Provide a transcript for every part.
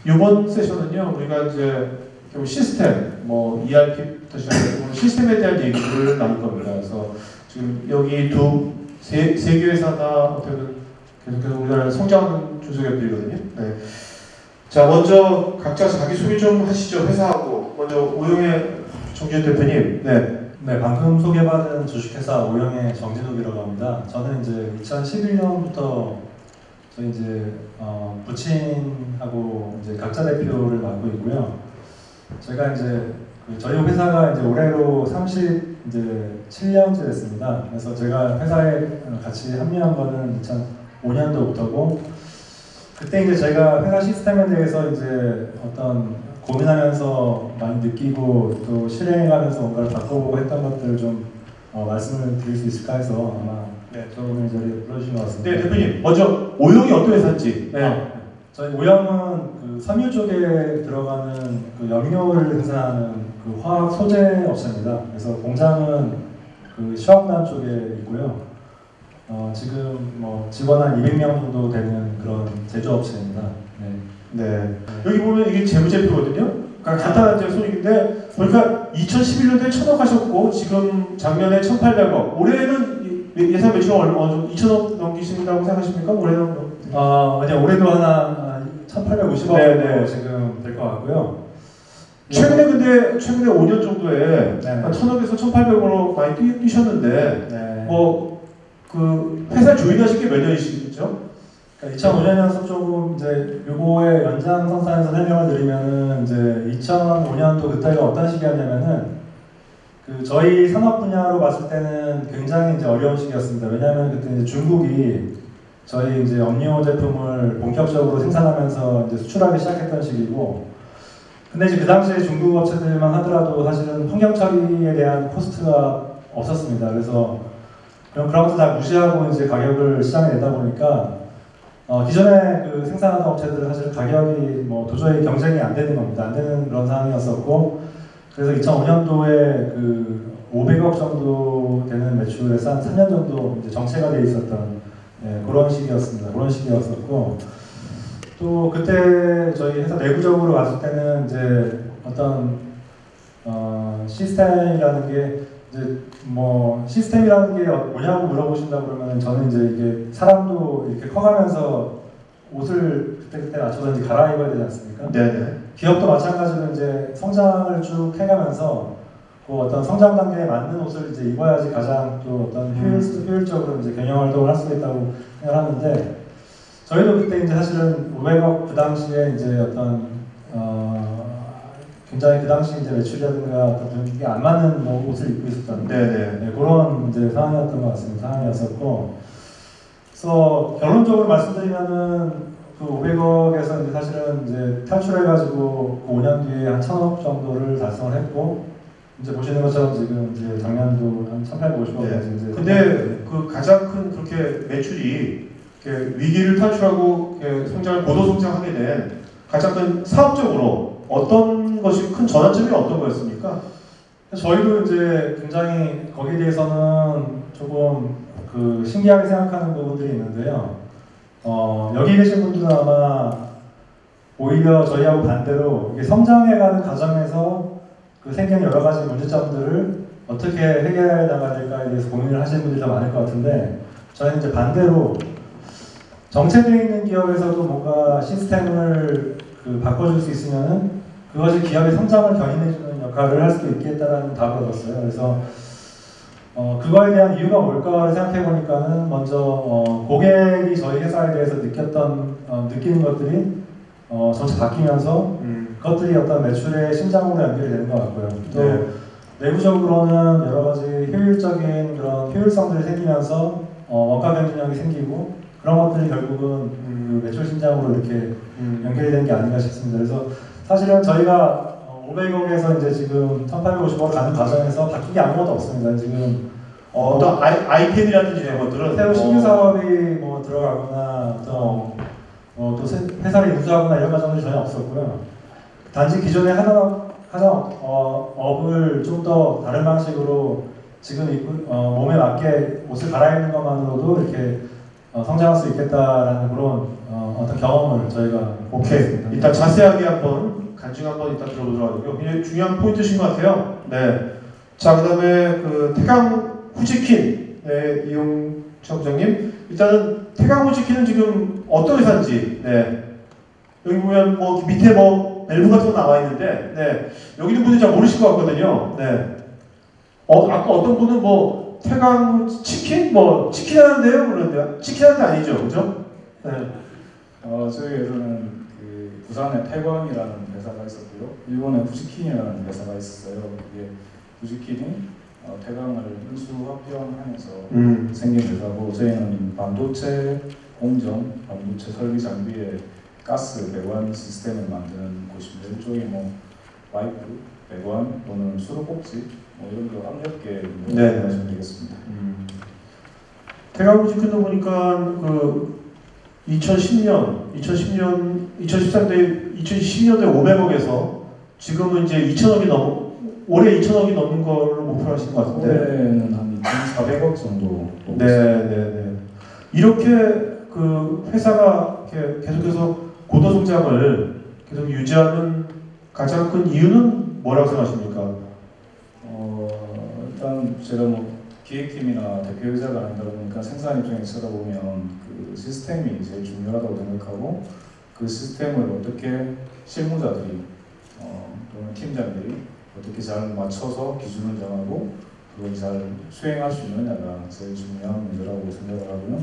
이번 세션은요, 우리가 이제 시스템, 뭐 ERP부터 시작해서 시스템에 대한 얘기를 나눌 겁니다. 그래서 지금 여기 세 개 회사가 어떻게 계속해서 우리나라에 성장하는 중소기업들이거든요. 네. 자, 먼저 각자 자기 소개 좀 하시죠. 회사하고 먼저 오영애 정진 대표님. 네, 방금 소개받은 주식회사 오영애 정진욱이라고 합니다. 저는 이제 2011년부터 저희 이제 부친하고 이제 각자 대표를 맡고 있고요. 저희가 이제 저희 회사가 이제 올해로 37년째 됐습니다. 그래서 제가 회사에 같이 합류한 거는 2005년도부터고, 그때 이제 제가 회사 시스템에 대해서 이제 어떤 고민하면서 많이 느끼고 또 실행해가면서 뭔가를 바꿔보고 했던 것들을 좀 말씀을 드릴 수 있을까 해서 아마 저 오늘 이 자리에 불러주신 것 같습니다. 네, 대표님 먼저 오영이 어떤 회사인지. 네. 저희 오영은 그 섬유 쪽에 들어가는 그 염료를 생산하는 그 화학 소재 업체입니다. 그래서 공장은 그 시황단 쪽에 있고요. 지금 뭐 직원 한 200명 정도 되는 그런 제조업체입니다. 네. 여기 보면 이게 재무제표거든요. 그러니까 간단한 손익인데 보니까 2011년도에 1,000억 하셨고 지금 작년에 1,800억. 올해는 예상 매출 얼마 정도 2,000억 넘기신다고 생각하십니까? 올해는 올해도 하나 1,850억 정도 지금 될 것 같고요. 최근에 5년 정도에 1,000억에서 1,800억으로 많이 뛰셨는데 그 회사 조인하신 게 몇 년이시죠? 2005년에서 조금 이제 요거의 연장선상에서 설명을 드리면은 이제 2005년도 그때가 어떤 시기였냐면은 그 저희 산업 분야로 봤을 때는 굉장히 이제 어려운 시기였습니다. 왜냐하면 그때 이제 중국이 저희 이제 염료 제품을 본격적으로 생산하면서 이제 수출하기 시작했던 시기고, 근데 이제 그 당시에 중국 업체들만 하더라도 사실은 환경 처리에 대한 코스트가 없었습니다. 그래서 그런 것도 다 무시하고 이제 가격을 시장에 내다 보니까 기존에 그 생산하던 업체들은 사실 가격이 뭐 도저히 경쟁이 안 되는 겁니다. 안 되는 그런 상황이었었고, 그래서 2005년도에 그 500억 정도 되는 매출에서 한 3년 정도 이제 정체가 돼 있었던 그런 시기였습니다. 그런 시기였었고, 또 그때 저희 회사 내부적으로 봤을 때는 이제 어떤 시스템이라는 게 이제 뭐 시스템이라는 게 뭐냐고 물어보신다 그러면 저는 이제 이게 사람도 이렇게 커가면서 옷을 그때 맞춰서 이제 갈아입어야 되지 않습니까? 네. 기업도 마찬가지로 이제 성장을 쭉 해가면서 그 어떤 성장 단계에 맞는 옷을 이제 입어야지 가장 또 어떤 효율적으로 이제 경영 활동을 할 수 있다고 생각하는데, 저희도 그때 이제 사실은 500억 그 당시에 이제 어떤 굉장히 그 당시 이제 매출이라든가 어떤 그게 안 맞는 뭐 옷을 입고 있었던 그런 이제 상황이었던 것 같습니다. 상황이었었고, 그래서 결론적으로 말씀드리면은 그 500억에서 이제 사실은 이제 탈출해가지고 그 5년 뒤에 한 1,000억 정도를 달성을 했고, 이제 보시는 것처럼 지금 이제 작년도 한 1,850억까지 이제. 근데 그 가장 큰 그렇게 매출이 위기를 탈출하고 성장을 고도 성장하게 된 가장 큰 사업적으로 어떤 것이 큰 전환점이 어떤 거였습니까? 저희도 이제 굉장히 거기에 대해서는 조금 그 신기하게 생각하는 부분들이 있는데요. 여기 계신 분들은 아마 오히려 저희하고 반대로 이게 성장해가는 과정에서 그 생기는 여러 가지 문제점들을 어떻게 해결해 나가야 될까에 대해서 고민을 하시는 분들이 더 많을 것 같은데, 저희는 이제 반대로 정체되어 있는 기업에서도 뭔가 시스템을 그 바꿔줄 수 있으면은 그것이 기업의 성장을 견인해주는 역할을 할 수도 있겠다라는 답을 얻었어요. 그래서 그거에 대한 이유가 뭘까를 생각해 보니까는 먼저 고객이 저희 회사에 대해서 느끼는 것들이 점차 바뀌면서 그것들이 어떤 매출의 심장으로 연결이 되는 것 같고요. 또 내부적으로는 여러 가지 효율적인 그런 효율성들이 생기면서 원가 경쟁력이 생기고, 그런 것들이 결국은 그 매출 심장으로 이렇게 연결이 된 게 아닌가 싶습니다. 그래서 사실은 저희가 500억에서 이제 지금 1,850억을 가는 과정에서 바뀐 게 아무것도 없습니다. 지금 어떤 아이템이라든지 이런 것들은 새로 신규 사업이 뭐 들어가거나 또 회사를 인수하거나 이런 과정들이 전혀 없었고요. 단지 기존에 하던 업을 좀 더 다른 방식으로 지금 몸에 맞게 옷을 갈아입는 것만으로도 이렇게 성장할 수 있겠다라는 그런 어떤 경험을 저희가 오케이. 일단 자세하게 한번 간증 한번 일단 들어보도록 하고요. 굉장히 중요한 포인트신 것 같아요. 네. 자, 그다음에 그 태강 후지킨 네, 이용철 부장님. 일단은 태강 후지킨은 지금 어떤 회사인지. 네. 여기 보면 뭐 밑에 뭐 밸브 같은 거 나와 있는데, 네. 여기 있는 분들이 잘 모르실 것 같거든요. 네. 아까 어떤 분은 뭐 태강 치킨 뭐 치킨 하는데요, 그러는데 치킨 하는 데 아니죠, 그죠? 네. 저희 회사는 그 부산에 태광이라는 회사가 있었고요. 일본에 부지킨이라는 회사가 있었어요. 그게 부지킨이 태광을 인수합병하면서 생긴 회사고 저희는 반도체 공정, 반도체 설비 장비의 가스 배관 시스템을 만드는 곳입니다. 일종의 뭐 와이프, 배관 또는 수도꼭지 뭐 이런 거 압력계 네. 하시면 되겠습니다. 태강 후지킨도 보니까 그 2013년대 2012년대 500억에서 지금은 이제 2천억이 올해 2천억이 넘는 걸로 목표를 하신 것 같은데. 올해는 한 2,400억 정도. 네. 이렇게 그 회사가 이렇게 계속해서 고도 성장을 계속 유지하는 가장 큰 이유는 뭐라고 생각하십니까? 일단 제가 뭐 기획팀이나 대표이사가 아니다 보니까 생산 입장에서 쳐다보면 그 시스템이 제일 중요하다고 생각하고 그 시스템을 어떻게 실무자들이 또는 팀장들이 어떻게 잘 맞춰서 기준을 정하고 그걸 잘 수행할 수 있느냐가 제일 중요한 문제라고 생각을 하고요.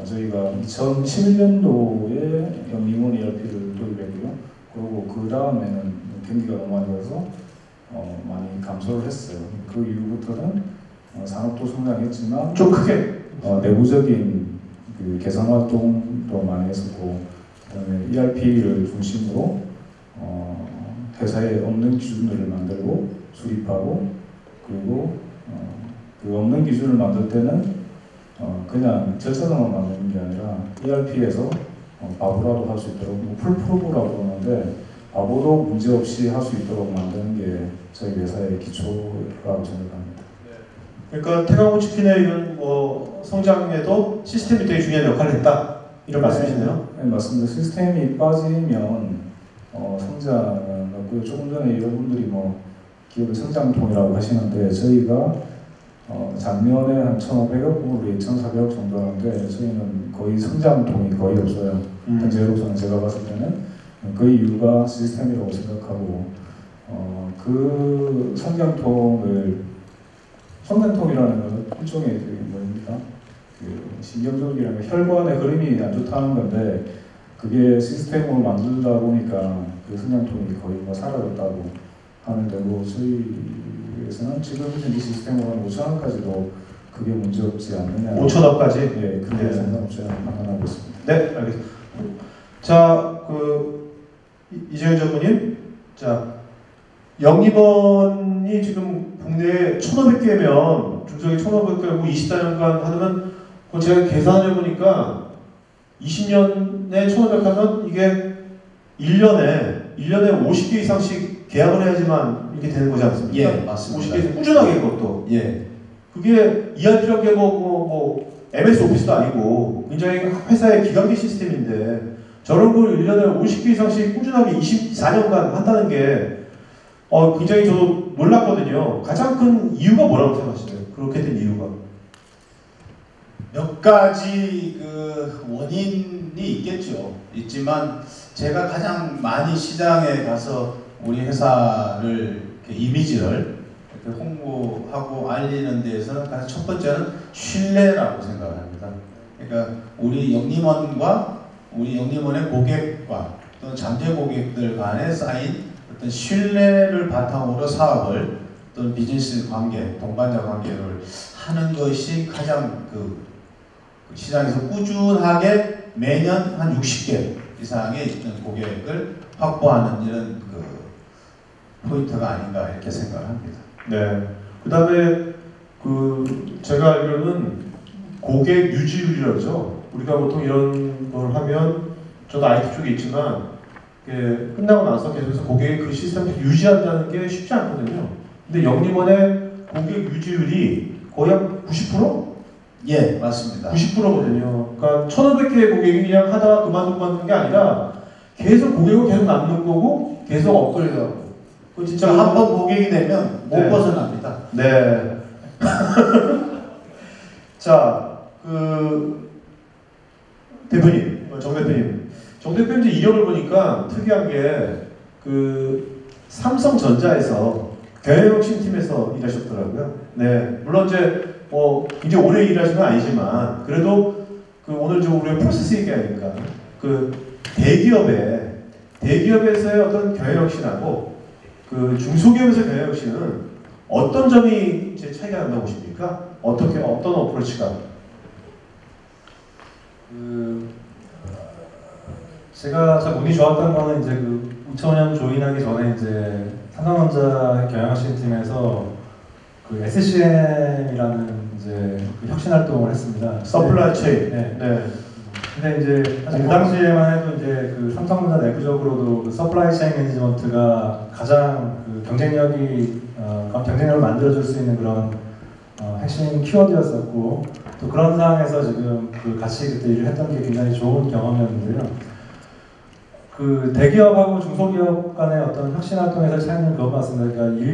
저희가 2011년도에 영림원 ERP를 도입했고요. 그리고 그 다음에는 경기가 너무 안 좋아서 많이 감소를 했어요. 그 이후부터는 산업도 성장했지만 좀 크게 내부적인 그 개선 활동도 많이 했었고 그다음에 ERP를 중심으로 회사에 없는 기준들을 만들고 수립하고 그리고 그 없는 기준을 만들 때는 그냥 절차상만 만드는 게 아니라 ERP에서 바보라도 할 수 있도록 뭐 풀프로브라고 그러는데 바보도 문제없이 할 수 있도록 만드는 게 저희 회사의 기초라고 생각합니다. 그러니까 태강 후지킨의 이런 뭐 성장에도 시스템이 되게 중요한 역할을 했다 이런 말씀이시네요. 네, 맞습니다. 시스템이 빠지면 성장은 없고요. 조금 전에 여러분들이 뭐 기업의 성장통이라고 하시는데 저희가 작년에 한 1,500억, 올해 2,400억 정도 하는데 저희는 거의 성장통이 거의 없어요. 현재로서는 제가 봤을 때는 그 이유가 시스템이라고 생각하고 그 성장통이라는 건 일종의 그 뭐입니까? 그 신경절기라는 혈관의 흐름이 안 좋다는 건데 그게 시스템으로 만들다 보니까 그 성장통이 거의 뭐 사라졌다고 하는데 뭐 저희에서는 지금 현재 시스템으로 한 5천원까지도 그게 문제없지 않느냐. 5천억까지? 네, 그게 상관없이 판단하고 있습니다. 네, 알겠습니다. 자, 이재현 전무님, 자, 영림원이 지금 국내에 1,500개면 중소기 1,500개고 24년간 하면 제가 계산해 보니까 20년에 1,500 하면 이게 1년에 50개 이상씩 계약을 해야지만 이렇게 되는 거지 않습니까? 예, 맞습니다. 50개 이상 꾸준하게 그것도. 예. 그게 ERP라는 게 뭐 MS 오피스도 아니고 굉장히 회사의 기간기 시스템인데 저런 걸 1년에 50개 이상씩 꾸준하게 24년간 한다는 게 굉장히 저도 놀랐거든요. 가장 큰 이유가 뭐라고 생각하시나요? 그렇게 된 이유가? 몇 가지 그 원인이 있겠죠. 있지만 제가 가장 많이 시장에 가서 우리 회사를 이미지를 이렇게 홍보하고 알리는 데에서는 가장 첫 번째는 신뢰라고 생각합니다. 그러니까 우리 영림원과 우리 영림원의 고객과 또는 잠재 고객들 간에 쌓인 어떤 신뢰를 바탕으로 사업을 또는 비즈니스 관계, 동반자 관계를 하는 것이 가장 그 시장에서 꾸준하게 매년 한 60개 이상의 있는 고객을 확보하는 이런 그 포인트가 아닌가 이렇게 생각을 합니다. 네. 그 다음에 제가 알기로는 고객 유지율이라죠. 우리가 보통 이런 걸 하면 저도 IT 쪽에 있지만 끝나고 나서 계속해서 고객의 그 시스템을 유지한다는 게 쉽지 않거든요. 근데 영림원의 고객 유지율이 거의 한 90%? 예, 맞습니다. 90%거든요. 그러니까 1,500개의 고객이 그냥 하다가 그만두는 게 아니라 계속 고객은 계속 남는 거고 계속 업그레이드하고. 그 진짜 한 번 고객이 되면 못 네. 벗어납니다. 네. 자, 대표님, 정 대표님. 정 대표님 이제 이력을 보니까 특이한 게 삼성전자에서 경영혁신팀에서 일하셨더라고요. 네. 물론 이제 이제 오래 일하신 건 아니지만 그래도 오늘 좀 우리가 프로세스 얘기하니까 대기업에서의 어떤 경영혁신하고 중소기업에서 경영혁신은 어떤 점이 이제 차이가 난다고 보십니까? 어떤 어프로치가? 제가 참 운이 좋았던 거는 이제 2005년 조인하기 전에 이제 삼성전자 경영혁신 팀에서 SCM이라는 이제 혁신 활동을 했습니다. 서플라이 체인. 네. 네. 근데 이제 사실 그 당시에만 해도 이제 삼성전자 내부적으로도 서플라이 체인 매니지먼트가 가장 경쟁력을 만들어줄 수 있는 그런 핵심 키워드였었고 또 그런 상황에서 지금 같이 그때 일을 했던 게 굉장히 좋은 경험이었는데요. 대기업하고 중소기업 간의 어떤 혁신 활동에서 차이는 그것 같습니다. 그러니까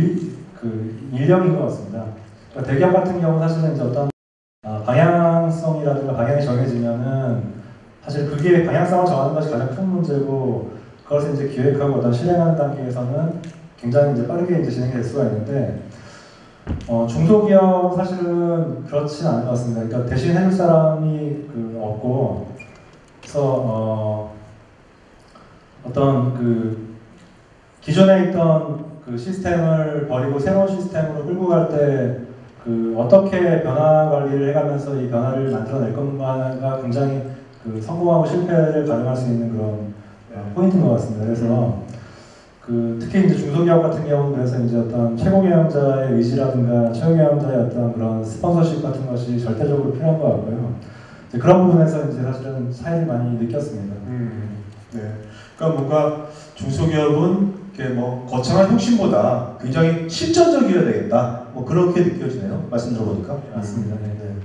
인력인 것 같습니다. 그러니까 대기업 같은 경우는 사실은 이제 어떤 방향성이라든가 방향이 정해지면은 사실 그게 방향성을 정하는 것이 가장 큰 문제고 그것을 이제 기획하고 어떤 실행하는 단계에서는 굉장히 이제 빠르게 이제 진행될 수가 있는데 중소기업 사실은 그렇진 않은 것 같습니다. 그러니까 대신 해줄 사람이 없고 그래서 어떤 기존에 있던 시스템을 버리고 새로운 시스템으로 끌고 갈 때 어떻게 변화 관리를 해가면서 이 변화를 만들어낼 건가가 굉장히 성공하고 실패를 가늠할 수 있는 그런 포인트인 것 같습니다. 그래서 특히 이제 중소기업 같은 경우는 그래서 이제 어떤 최고 경영자의 의지라든가 최고 경영자의 어떤 그런 스폰서십 같은 것이 절대적으로 필요한 것 같고요. 이제 그런 부분에서 이제 사실은 차이를 많이 느꼈습니다. 네. 그러니까 뭔가 중소기업은 이렇게 거창한 혁신보다 굉장히 실전적이어야 되겠다. 그렇게 느껴지네요. 말씀 들어보니까. 맞습니다. 네.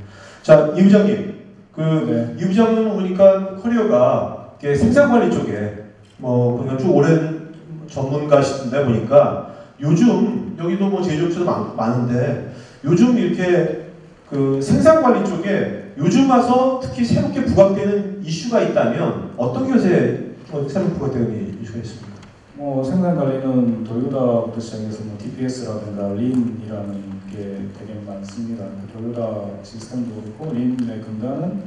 자, 이 부장님. 네. 이 부장님은 보니까 커리어가 생산관리 쪽에 그냥 쭉 오랜 전문가시던데 보니까 요즘 여기도 제조업체도 많은데 요즘 이렇게 생산관리 쪽에 요즘 와서 특히 새롭게 부각되는 이슈가 있다면 어떤 것에 새롭게 부각되는 이슈가 있습니까? 생산 관리는 도요타부터 시작해서 DPS라든가 린이라는 게 되게 많습니다. 도요타 시스템도 그렇고 린의 근간은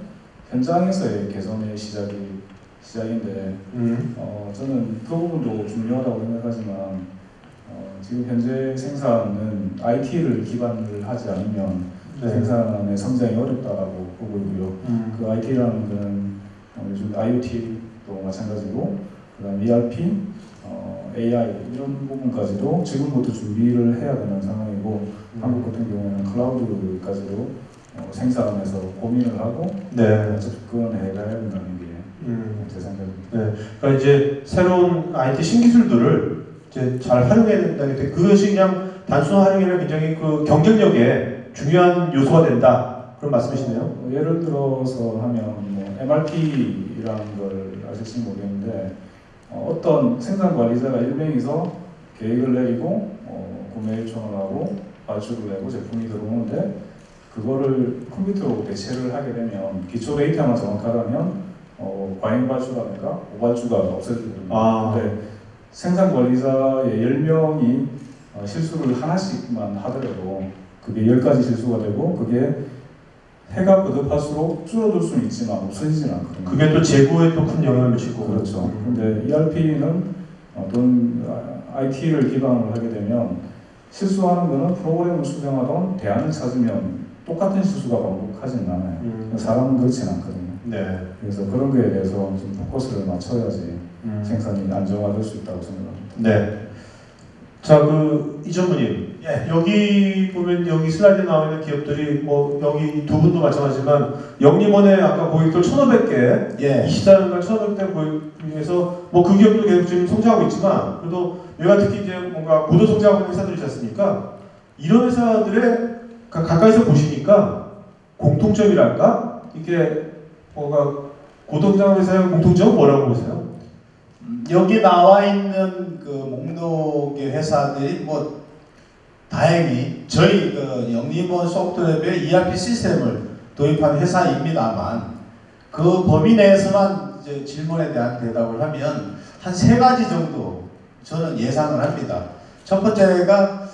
현장에서의 개선의 시작인데 저는 그 부분도 중요하다고 생각하지만 지금 현재 생산은 IT를 기반을 하지 않으면 생산의 성장이 어렵다라고 보고 있고요. 그 IT라는 거는 요즘 IoT도 마찬가지고 그다음 ERP, AI 이런 부분까지도 지금부터 준비를 해야 되는 상황이고 한국 같은 경우에는 클라우드까지도 생산에서 고민을 하고 접근해 가야 된다는 게 제 생각입니다. 네, 그러니까 이제 새로운 IT 신기술들을 이제 잘 활용해야 된다는 게 그것이 그냥 단순한 활용이 아니라 굉장히 경쟁력에 중요한 요소가 된다 그런 말씀이시네요. 예를 들어서 하면 MRP라는 걸 아실지 모르겠는데 어떤 생산 관리자가 1명이서 계획을 내리고 구매 요청을 하고 발주를 내고 제품이 들어오는데 그거를 컴퓨터로 대체를 하게 되면 기초 데이터만 정확하다면 과잉 발주라든가 오발주가 없어지거든요. 근데 생산 관리자의 10명이 실수를 하나씩만 하더라도 그게 10가지 실수가 되고 그게 해가 거듭할수록 줄어들 수는 있지만 없어지지는 않거든요. 그게 또 재고에 또 큰 영향을 미치고 그렇죠. 근데 ERP는 어떤 IT를 기반으로 하게 되면 실수하는 거는 프로그램을 수정하던 대안을 찾으면 똑같은 실수가 반복하지는 않아요. 사람은 그렇지는 않거든요. 네. 그래서 그런 거에 대해서 좀 포커스를 맞춰야지 생산이 안정화될 수 있다고 생각합니다. 네. 자, 이전무님. 여기 보면 여기 슬라이드에 나와 있는 기업들이 여기 두 분도 마찬가지지만 영림원의 아까 고객들 1,500개 이 시장을 1,500개 고객 중에서 그 기업도 계속 지금 성장하고 있지만 그래도 여기가 특히 이제 뭔가 고도 성장하고 있는 회사들이 있지 않습니까? 이런 회사들의 가까이서 보시니까 공통점이랄까? 이게 뭐가 고동장 회사의 공통점은 뭐라고 보세요? 여기 나와 있는 그 목록의 회사들이 뭐 다행히 저희 그 영림원 소프트랩의 ERP 시스템을 도입한 회사입니다만 그 범위 내에서만 이제 질문에 대한 대답을 하면 한 3가지 정도 저는 예상을 합니다. 첫 번째가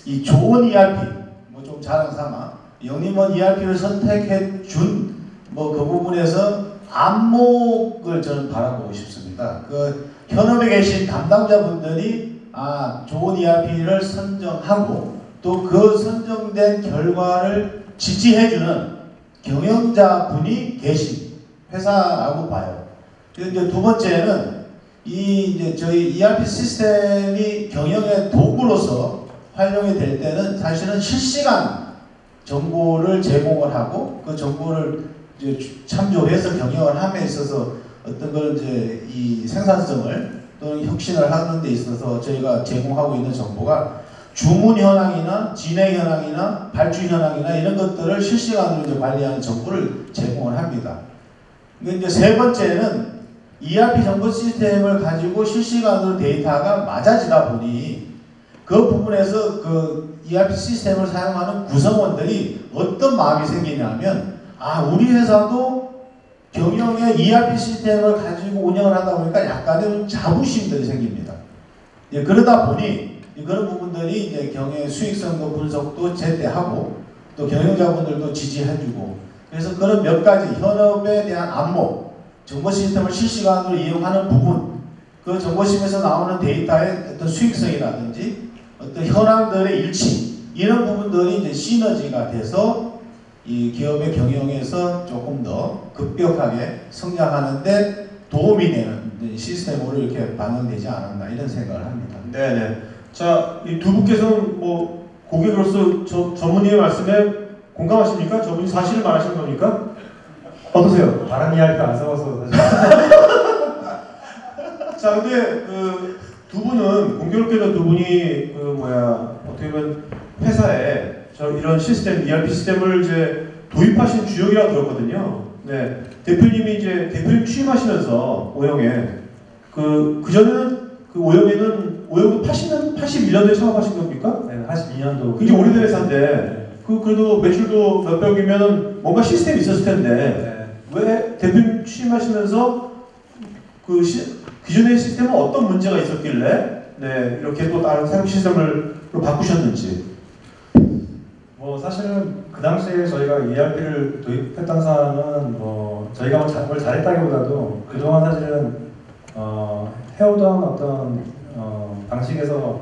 이 좋은 ERP, 뭐 좀 자랑 삼아 영림원 ERP를 선택해 준 뭐 그 부분에서 안목을 저는 바라보고 싶습니다. 그 현업에 계신 담당자분들이 좋은 ERP를 선정하고 또 그 선정된 결과를 지지해주는 경영자분이 계신 회사라고 봐요. 이제 두 번째는 이제 저희 ERP 시스템이 경영의 도구로서 활용이 될 때는 사실은 실시간 정보를 제공을 하고 그 정보를 이제 참조해서 경영을 함에 있어서 어떤 걸 이제 이 생산성을 또는 혁신을 하는 데 있어서 저희가 제공하고 있는 정보가 주문 현황이나 진행 현황이나 발주 현황이나 이런 것들을 실시간으로 이제 관리하는 정보를 제공을 합니다. 근데 이제 세 번째는 ERP 정보 시스템을 가지고 실시간으로 데이터가 맞아지다 보니 그 부분에서 그 ERP 시스템을 사용하는 구성원들이 어떤 마음이 생기냐면 우리 회사도 경영의 ERP 시스템을 가지고 운영을 하다 보니까 약간의 자부심들이 생깁니다. 예, 그러다 보니 그런 부분들이 이제 경영의 수익성도 분석도 제때 하고 또 경영자분들도 지지해주고 그래서 그런 몇 가지 현업에 대한 안목, 정보 시스템을 실시간으로 이용하는 부분, 그 정보 시스템에서 나오는 데이터의 어떤 수익성이라든지 어떤 현황들의 일치 이런 부분들이 이제 시너지가 돼서 이 기업의 경영에서 조금 더 급격하게 성장하는데 도움이 되는 시스템으로 이렇게 반영되지 않았나 이런 생각을 합니다. 네네. 자, 이 두 분께서는 뭐 고객으로서 전문의의 말씀에 공감하십니까? 저분이 사실을 말하시는 겁니까? 어떠세요? 다른 이야기 안 써서 사실. 자, 근데 그 두 분은 공교롭게도 두 분이 어떻게 보면 회사에 이런 시스템, ERP 시스템을 이제 도입하신 주역이라고 들었거든요. 네, 대표님 취임하시면서 오영에 그 전에는 그 오영도 81년도에 창업하신 겁니까? 네, 82년도. 굉장히 오래된 회사인데 그래도 매출도 몇백이면 뭔가 시스템이 있었을 텐데 왜 대표님 취임하시면서 기존의 시스템은 어떤 문제가 있었길래 이렇게 또 다른 새로운 시스템을 바꾸셨는지. 뭐 사실은 그 당시에 저희가 ERP를 도입했던 사안은 뭐 저희가 뭘 잘했다기보다도 그동안 사실은 해오던 어떤 방식에서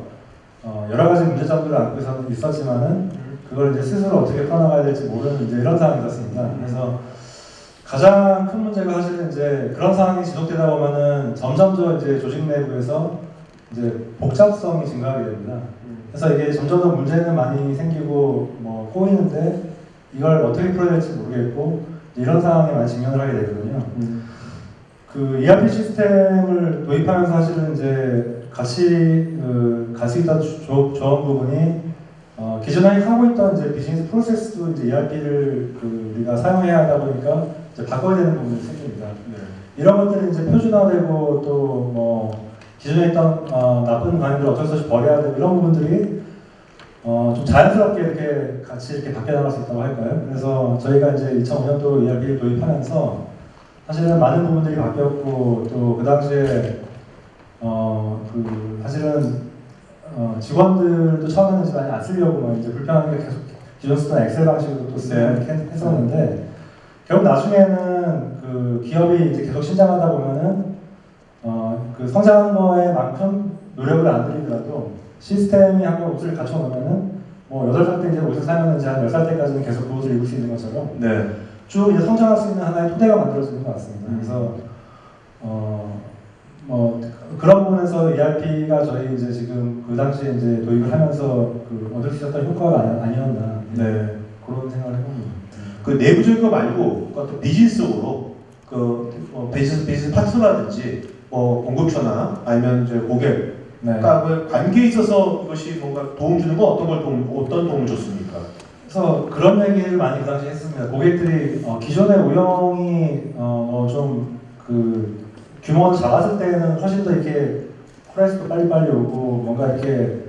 여러 가지 문제점들을 안고 있었지만은 그걸 이제 스스로 어떻게 풀어나가야 될지 모르는 이제 이런 상황이 있었습니다. 그래서 가장 큰 문제가 사실은 이제 그런 상황이 지속되다 보면은 점점 더 이제 조직 내부에서 이제 복잡성이 증가하게 됩니다. 그래서 이게 점점 더 문제는 많이 생기고 뭐 꼬이는데 이걸 어떻게 풀어야 될지 모르겠고 이런 상황에 많이 직면을 하게 되거든요. 그 ERP 시스템을 도입하면서 사실은 이제 같이 있던 좋은 부분이 기존에 하고 있던 이제 비즈니스 프로세스도 이제 ERP를 우리가 사용해야 하다 보니까 이제 바꿔야 되는 부분이 생깁니다. 이런 것들이 이제 표준화되고 또 뭐 기존에 있던 나쁜 관행들을 어쩔 수 없이 버려야 되고 이런 부분들이 좀 자연스럽게 이렇게 같이 이렇게 바뀌어 나갈 수 있다고 할까요? 그래서 저희가 이제 2005년도 ERP를 도입하면서 사실은 많은 부분들이 바뀌었고 또 그 당시에 사실은 직원들도 처음에는 이제 많이 안 쓰려고 막 이제 불편하게 계속 기존 쓰던 엑셀 방식으로 또 쓰고 했었는데 결국 나중에는 그 기업이 이제 계속 신장하다 보면은 그 성장한 거에 만큼 노력을 안 들이더라도 시스템이 한번 옷을 갖춰 놓으면은 뭐 8살 때 이제 옷을 사면은 한 10살 때까지는 계속 그 옷을 입을 수 있는 것처럼 쭉 이제 성장할 수 있는 하나의 토대가 만들어지는 것 같습니다. 그래서 뭐 그런 부분에서 ERP가 저희 이제 지금 그 당시에 이제 도입을 하면서 얻을 수 있었던 효과가 아니었나 그런 생각을 해봅니다. 그 내부적인 거 말고 어떤 비즈니스적으로 비즈니스 파트너라든지 공급처나 아니면 이제 고객 관계에 있어서 이것이 뭔가 도움 주는 건 어떤 도움을 줬습니까? 그래서 그런 얘기를 많이 그 당시에 했습니다. 고객들이 기존의 우영이 좀 그 규모가 작았을 때는 훨씬 더 이렇게 프라이스도 빨리빨리 오고 뭔가 이렇게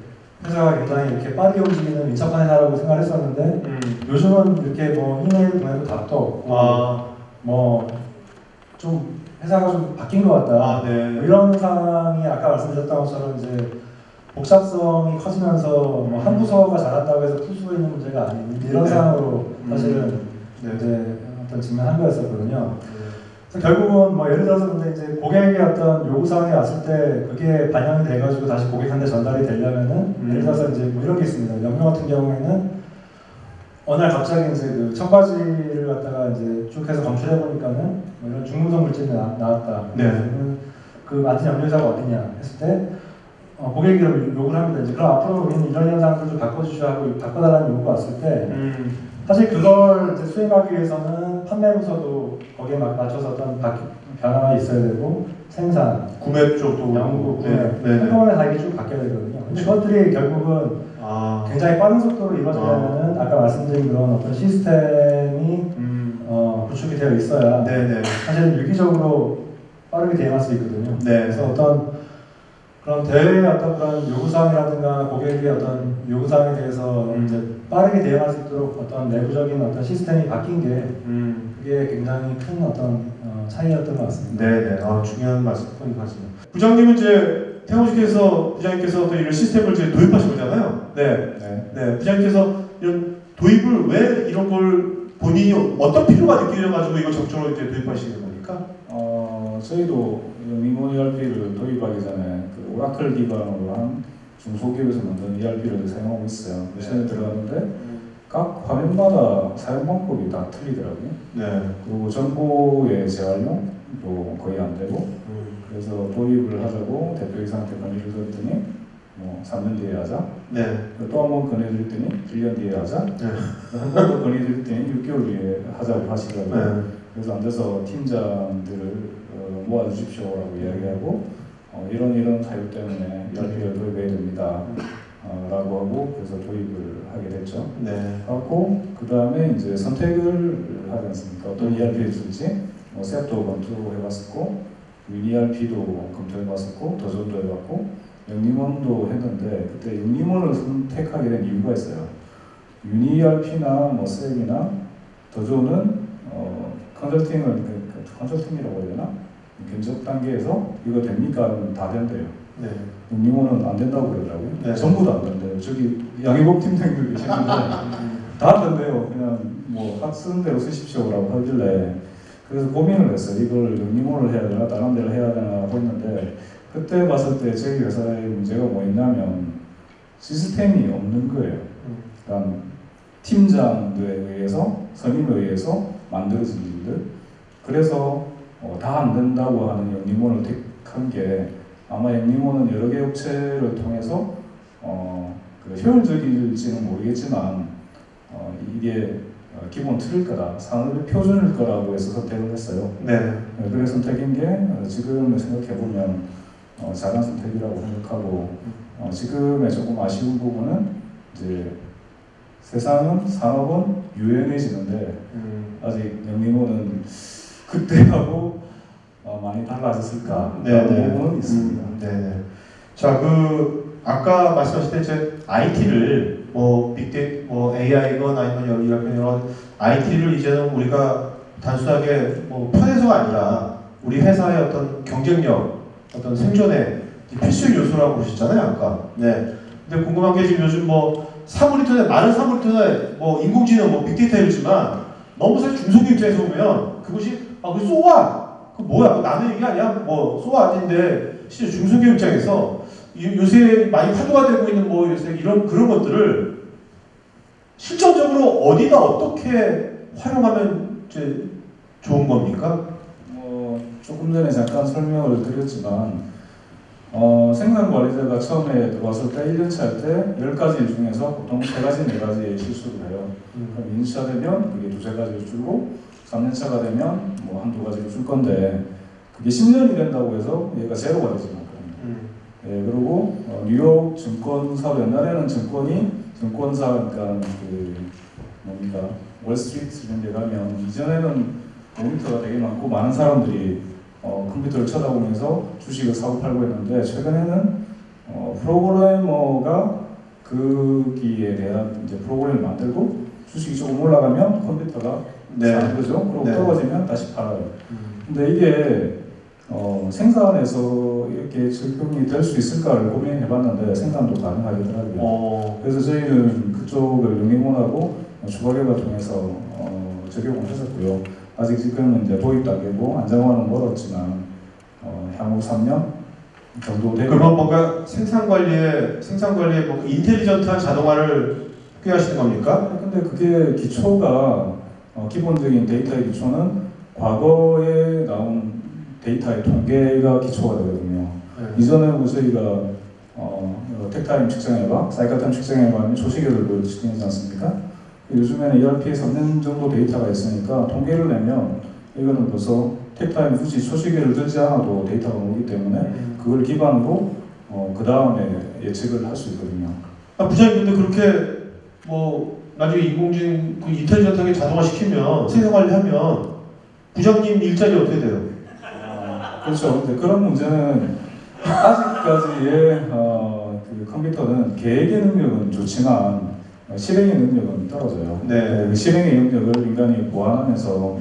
회사가 굉장히 이렇게 빠르게 움직이는 민첩한 회사라고 생각했었는데 요즘은 이렇게 뭐 이메일 보내도 답도 없고 뭐 좀 회사가 좀 바뀐 것 같다. 네. 뭐 이런 상황이 아까 말씀드렸던 것처럼 이제 복잡성이 커지면서 뭐 한 부서가 잘한다고 해서 풀 수 있는 문제가 아닌 이런 네. 상황으로 사실은 네. 이제 어떤 직면한 거였었거든요. 그래서 결국은 뭐 예를 들어서 근데 이제 고객의 어떤 요구사항이 왔을 때 그게 반영이 돼가지고 다시 고객한테 전달이 되려면은 예를 들어서 이제 뭐 이런 게 있습니다. 연명 같은 경우에는 어느 날 갑자기 이제 그 청바지를 갖다가 이제 쭉 해서 검출해 보니까는 뭐 이런 중금속 물질이 나왔다. 네. 그 맡은 염료회사가 어디냐 했을 때 고객이 요구를 합니다. 이제 그럼 앞으로 우리는 이런 사항들 좀 바꿔주셔 하고 바꿔달라는 요구가 왔을 때 사실 그걸 이제 수행하기 위해서는 판매부서도 거기에 맞춰서 어떤 변화가 있어야 되고 생산, 구매 쪽도 연구, 구매 네. 한꺼번에 다 이게 쭉 바뀌어야 되거든요. 근데 그것들이 결국은 굉장히 빠른 속도로 이루어지려면은 아까 말씀드린 그런 어떤 시스템이 구축이 되어 있어야 네네. 사실 유기적으로 빠르게 대응할 수 있거든요. 네. 그래서 어떤 그런 대외의 어떤 그런 요구사항이라든가 고객의 어떤 요구사항에 대해서 이제 빠르게 대응할 수 있도록 어떤 내부적인 어떤 시스템이 바뀐 게 그게 굉장히 큰 어떤 차이였던 것 같습니다. 네네. 중요한 말씀인 것 같습니다. 부장님은 이제 태공식에서 부장님께서 또 이런 시스템을 이제 도입하신 거잖아요. 네. 네. 부장님께서 이런 도입을 왜 이런 걸 본인이 어떤 필요가 느껴져가지고 이거 적극적으로 이제 도입하시는 겁니까? 저희도 미모 ERP를 도입하기 전에 그 오라클 기반으로 한 중소기업에서 만든 ERP를 사용하고 있어요. 미션에 들어갔는데 각 화면마다 사용 방법이 다 틀리더라고요. 네. 그리고 정보의 재활용도 거의 안 되고 그래서 도입을 하자고 대표이사한테 건의를 드렸더니 뭐 3년 뒤에 하자. 네. 또 한 번 건의드렸더니 1년 뒤에 하자. 네. 한 번 더 건의드렸더니 6개월 뒤에 하자고 하시더라고요. 네. 그래서 안 돼서 팀장들을 모아주십시오라고 이야기하고 이런 사유 때문에 ERP를 도입해야 됩니다. 라고 하고 그래서 도입을 하게 됐죠. 네. 하고 그 다음에 이제 선택을 하지 않습니까? 어떤 ERP를 쓸지 셋도 검토해봤었고 ERP도 검토해봤었고 더존도 해봤고 영림원도 했는데 그때 영림원을 선택하게 된 이유가 있어요. 유니ERP나 뭐 셋이나 더존은 컨설팅이라고 해야 되나? 견적 단계에서 이거 됩니까? 하면 다 된대요. 네. 영림원은 안 된다고 그러더라고요. 네. 전부 다 안 된대요. 저기 양희복 팀장님들 계시는데 다 안 된대요. 그냥 뭐 쓰는 대로 쓰십시오라고 하길래 그래서 고민을 했어요. 이걸 영림원을 해야 되나 다른 데를 해야 되나 하고 있는데 그때 봤을 때 저희 회사의 문제가 뭐였냐면 시스템이 없는 거예요. 그러니까 팀장들에 의해서 선임에 의해서 만들어진 일들 그래서 다 안 된다고 하는 영림원을 택한 게 아마 영림원은 여러 개 업체를 통해서 그 효율적일지는 모르겠지만 이게 기본 틀일 거다, 산업의 표준일 거라고 해서 선택을 했어요. 네. 그래서 선택인 게 지금 생각해 보면 잘한 선택이라고 생각하고 지금의 조금 아쉬운 부분은 이제 세상은 산업은 유연해지는데 아직 영림원은 그때하고 많이 달라졌을까라는 부분은 있습니다. 네. 자, 아까 말씀하실 때 이제 IT를 뭐 빅데이터, 뭐 AI건 아니면 이런 IT를 이제는 우리가 단순하게 뭐 편해서가 아니라 우리 회사의 어떤 경쟁력, 어떤 생존의 필수 요소라고 보셨잖아요, 아까. 네. 근데 궁금한 게 지금 요즘 뭐 많은 사물인터넷, 뭐 인공지능, 뭐 빅데이터 이러지만 너무 사실 중소기업 입장에서 보면 그것이 그 쏘아! 그 뭐야? 남의 얘기 아니야? 뭐 쏘아 아닌데 실제 중소기업 입장에서 요새 많이 화두가 되고 있는 뭐 요새 그런 것들을 실전적으로 어디다 어떻게 활용하면 이제 좋은 겁니까? 조금 전에 잠깐 설명을 드렸지만 생산관리자가 처음에 들어왔을 때 1년차 할 때 10가지 중에서 보통 3가지, 4가지의 실수를 해요. 그럼 2년차 되면 그게 2-3가지로 줄고 3년차가 되면 뭐 1-2가지로 줄 건데 그게 10년이 된다고 해서 얘가 제로가 되지 않거든요. 예, 그리고 뉴욕 증권사 옛날에는 증권사 그러니까 그 뭡니까 월스트리트 이런 데 가면 이전에는 모니터가 되게 많고 많은 사람들이 컴퓨터를 쳐다보면서 주식을 사고 팔고 했는데 최근에는 프로그래머가 거기에 대한 이제 프로그램을 만들고 주식이 조금 올라가면 컴퓨터가 사는 거죠. 그리고 네. 떨어지면 다시 팔아요. 근데 이게 생산에서 이렇게 적용이 될 수 있을까를 고민해봤는데 생산도 가능하더라고요. 그래서 저희는 그쪽을 영리문하고 추가 개발 통해서 적용을 했었고요. 아직 지금은 이제 도입 단계고 안정화는 멀었지만 향후 3년 정도 되면 그러면 뭔가 생산 관리에 뭔가 인텔리전트한 자동화를 꾀하시는 겁니까? 근데 그게 기초가 기본적인 데이터의 기초는 과거에 나온 데이터의 통계가 기초가 되거든요. 이전에 저희가 텍타임 측정해봐, 사이클타임 측정해봐 하면 조시계들도 측정하지 않습니까? 요즘에는 ERP에 3년 정도 데이터가 있으니까 통계를 내면 이거는 벌써 텍타임 굳이 초시계를 들지 않아도 데이터가 오기 때문에 그걸 기반으로 그 다음에 예측을 할 수 있거든요. 부장님 근데 그렇게 뭐 나중에 인공지능 그 인텔리전트하게 자동화 시키면 생산 관리하면 부장님 일자리 어떻게 돼요? 그렇죠. 근데 그런 문제는 아직까지의 그 컴퓨터는 계획의 능력은 좋지만 실행의 능력은 떨어져요. 네. 그 실행의 능력을 인간이 보완하면서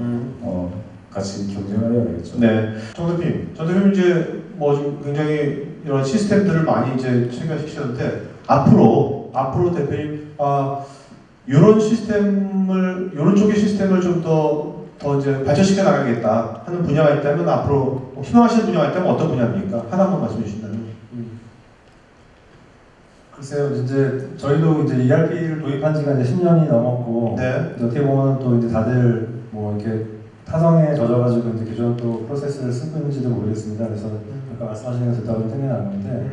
같이 경쟁을 해야 되겠죠. 네. 정 대표님 이제 뭐 지금 굉장히 이런 시스템들을 많이 이제 체계시키는데 앞으로 대표님 이런 쪽의 시스템을 좀 더 이제 발전시켜 나가겠다 하는 분야가 있다면 앞으로 희망하시는 분야가 있다면 어떤 분야입니까? 하나만 말씀해 주신다면. 글쎄요, 이제 저희도 이제 ERP를 도입한 지가 이제 10년이 넘었고, 네. 어떻게 보면 또 이제 다들 뭐 이렇게 타성에 젖어가지고 이제 기존 또 프로세스를 쓰고 있는지도 모르겠습니다. 그래서 아까 말씀하신 거 듣다 보니 생각나는데,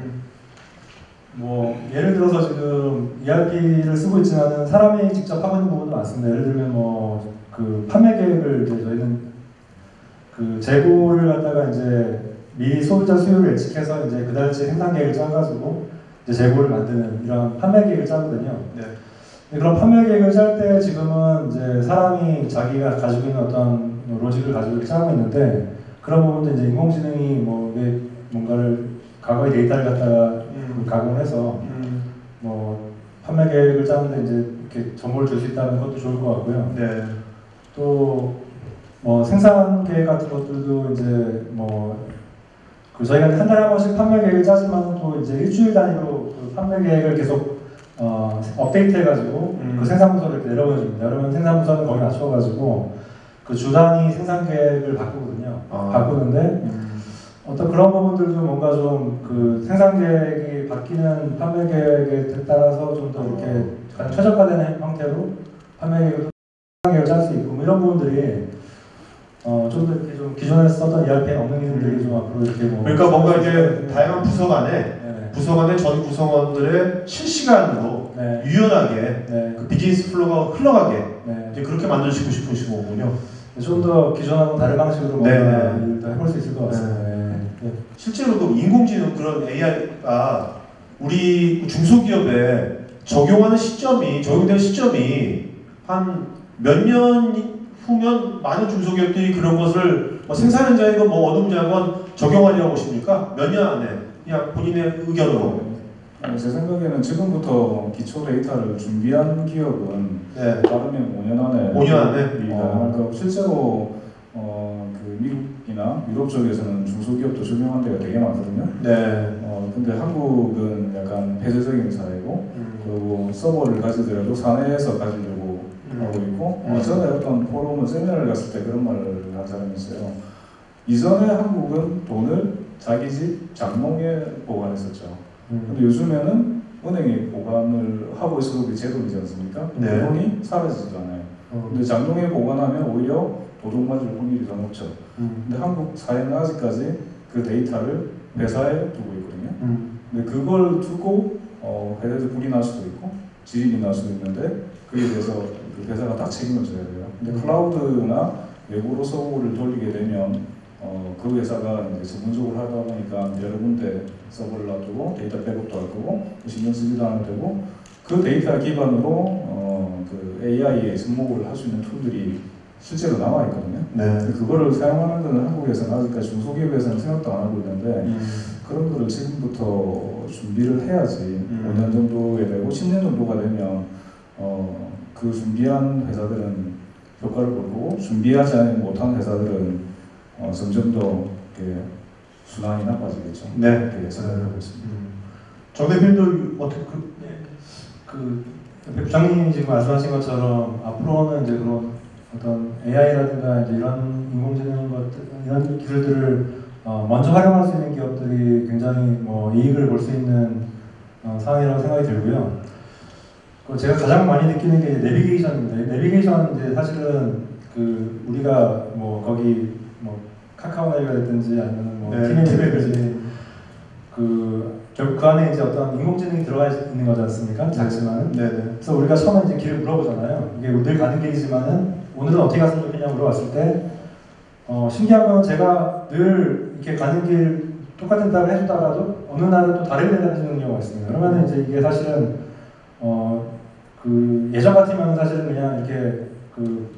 뭐 예를 들어서 지금 ERP를 쓰고 있지만은 사람이 직접 하고 있는 부분도 많습니다. 예를 들면 뭐 그 판매 계획을 이제 저희는 그 재고를 갖다가 이제 미리 소비자 수요를 예측해서 이제 그달치 생산 계획을 짜가지고 이제 재고를 만드는 이런 판매 계획을 짜거든요. 네. 그런 판매 계획을 짤 때 지금은 이제 사람이 자기가 가지고 있는 어떤 로직을 가지고 이렇게 짜고 있는데 그런 부분도 이제 인공지능이 뭐 이게 뭔가를 과거의 데이터를 갖다가 가공해서 뭐 판매 계획을 짜는데 이제 이렇게 정보를 줄 수 있다는 것도 좋을 것 같고요. 네. 또 뭐 생산 계획 같은 것들도 이제 뭐 그 저희가 한 달에 한 번씩 판매 계획을 짜지만 또 이제 일주일 단위로 그 판매 계획을 계속 업데이트해가지고 그 생산부서를 이렇게 내려보내줍니다. 그러면 생산부서는 거기 맞춰가지고 그 주 단위 생산 계획을 바꾸거든요. 바꾸는데 어떤 그런 부분들도 뭔가 좀 그 생산 계획이 바뀌는 판매 계획에 따라서 좀 더 이렇게 가장 최적화되는 형태로 판매 계획을 짤 수 있고 뭐 이런 부분들이 좀 더 이렇게 좀 기존에 썼던 ERP에 없는 기능들이 좀 앞으로 이렇게 뭐 그러니까 뭔가 이제 다양한 부서 간에 전 구성원들의 실시간으로 네. 유연하게 네. 그 비즈니스 플로우가 흘러가게 네. 이제 그렇게 만드시고 싶으신 거군요. 좀 더 기존하고 다른 방식으로 뭔가 네. 일을 더 해볼 수 있을 것 같습니다. 네. 실제로 그 인공지능 그런 AI가 우리 중소기업에 적용되는 시점이 한 몇 년 후면 많은 중소기업들이 그런 것을 뭐 생산 현장이건 뭐 어느 분야건 적용하려고 보십니까? 몇 년 안에 그냥 본인의 의견으로. 제 생각에는 지금부터 기초 데이터를 준비한 기업은 네. 빠르면 5년 안에 5년 안에? 그러니까 실제로 그 미국이나 유럽 쪽에서는 중소기업도 적용한 데가 되게 많거든요. 네. 근데 한국은 약간 폐쇄적인 사회고 그리고 서버를 가지더라도 사내에서 가지려고 하고 있고 전에 어떤 포럼을 세미나를 갔을 때 그런 말을 한 사람이 있어요. 이전에 한국은 돈을 자기 집 장롱에 보관했었죠. 근데 요즘에는 은행에 보관을 하고 있어도 그 제도이지 않습니까? 네. 그 돈이 사라지지도 않아요. 근데 장롱에 보관하면 오히려 도둑 맞을 확률이 더 높죠. 근데 한국 사회는 아직까지 그 데이터를 회사에 두고 있거든요. 근데 그걸 두고 회사에서 불이 날 수도 있고 지진이 날 수도 있는데 그에 대해서 그 회사가 다 책임을 져야 돼요. 근데 클라우드나 외부로 서버를 돌리게 되면 그 회사가 이제 전문적으로 하다 보니까 여러 군데 서버를 놔두고 데이터 백업도 할 거고 신경 쓰지도 않아도 되고 그 데이터 기반으로 그 AI에 접목을 할 수 있는 툴들이 실제로 나와 있거든요. 네. 그거를 사용하는 데는 한국에서는 아직까지 중소기업에서는 생각도 안 하고 있는데 그런 거를 지금부터 준비를 해야지 5년 정도에 되고 10년 정도가 되면 그 준비한 회사들은 효과를 볼 거고 준비하지 못한 회사들은 점점 더 이렇게 순환이 나빠지겠죠. 네. 그렇게 예상을 하고 있습니다. 정 대표님도 어떻게 부장님이 지금 말씀하신 것처럼 앞으로는 이제 그런 어떤 AI라든가 이제 이런 인공지능 것들 이런 기술들을 먼저 활용할 수 있는 기업들이 굉장히 뭐 이익을 볼 수 있는 상황이라고 생각이 들고요. 제가 가장 많이 느끼는 게 내비게이션인데 내비게이션 이제 사실은 그 우리가 뭐 거기 뭐 카카오네이버라든지 아니면 뭐 티맵이라든지 결국 그 안에 이제 어떤 인공지능이 들어가 있는 거지 않습니까? 작지만은. 그래서 우리가 처음에 이제 길을 물어보잖아요. 이게 늘 가는 길이지만은 오늘은 어떻게 갔으면 좋겠냐고 물어봤을 때 신기한 건 제가 늘 이렇게 가는 길 똑같은 답을 해주다가도 어느 날은 또 다른 대답을 해주는 경우가 있습니다. 그러면 이제 이게 사실은 그 예전 같으면 사실은 그냥 이렇게 그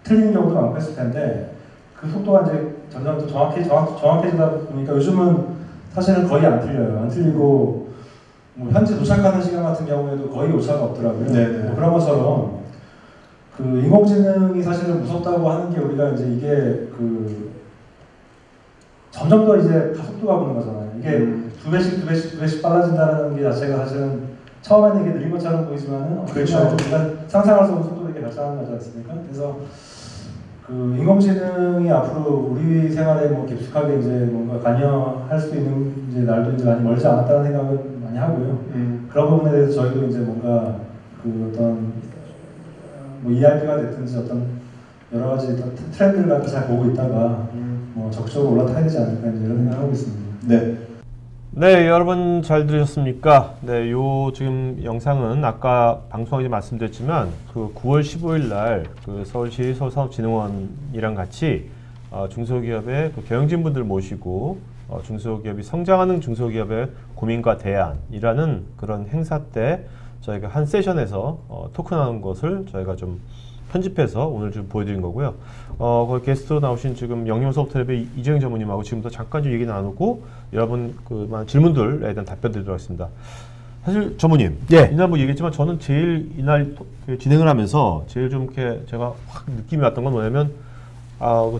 틀리는 경우도 많고 했을 텐데 그 속도가 이제 점점 더 정확해지다 보니까 요즘은 사실은 거의 안 틀려요. 안 틀리고 뭐 현재 도착하는 시간 같은 경우에도 거의 오차가 없더라고요. 뭐 그런 것처럼 그 인공지능이 사실은 무섭다고 하는 게 우리가 이제 이게 그 점점 더 이제 가속도가 붙는 거잖아요. 이게 두 배씩 빨라진다는 게 자체가 사실은 처음에는 이게 느린 것처럼 보이지만은 그렇죠. 우리가 상상할 수 없는 속도로 이렇게 발전하는 거지 않습니까? 그래서 그 인공지능이 앞으로 우리 생활에 뭐 깊숙하게 이제 뭔가 관여할 수 있는 이제 날도 이제 많이 멀지 않았다는 생각을 많이 하고요. 그런 부분에 대해서 저희도 이제 뭔가 그 어떤 뭐 ERP가 됐든지 어떤 여러 가지 트렌드를 갖다 잘 보고 있다가 뭐 적극적으로 올라타야 되지 않을까 이제 이런 생각을 하고 있습니다. 네. 네, 여러분 잘 들으셨습니까? 네, 요 지금 영상은 아까 방송하기 말씀드렸지만 그 9월 15일 날 그 서울시 서울산업진흥원이랑 같이 중소기업의 그 경영진분들 모시고 중소기업이 성장하는 중소기업의 고민과 대안이라는 그런 행사 때 저희가 한 세션에서 토크 나눈 것을 저희가 좀 편집해서 오늘 좀 보여드린 거고요. 거기 게스트로 나오신 지금 영림소프트랩의 이재영 전무님하고 지금부터 잠깐 좀 얘기 나누고 여러분 그 많은 질문들에 대한 답변 드리도록 하겠습니다. 사실 전무님, 예. 이날 뭐 얘기했지만 저는 제일 이날 진행을 하면서 제일 좀 이렇게 제가 확 느낌이 왔던 건 뭐냐면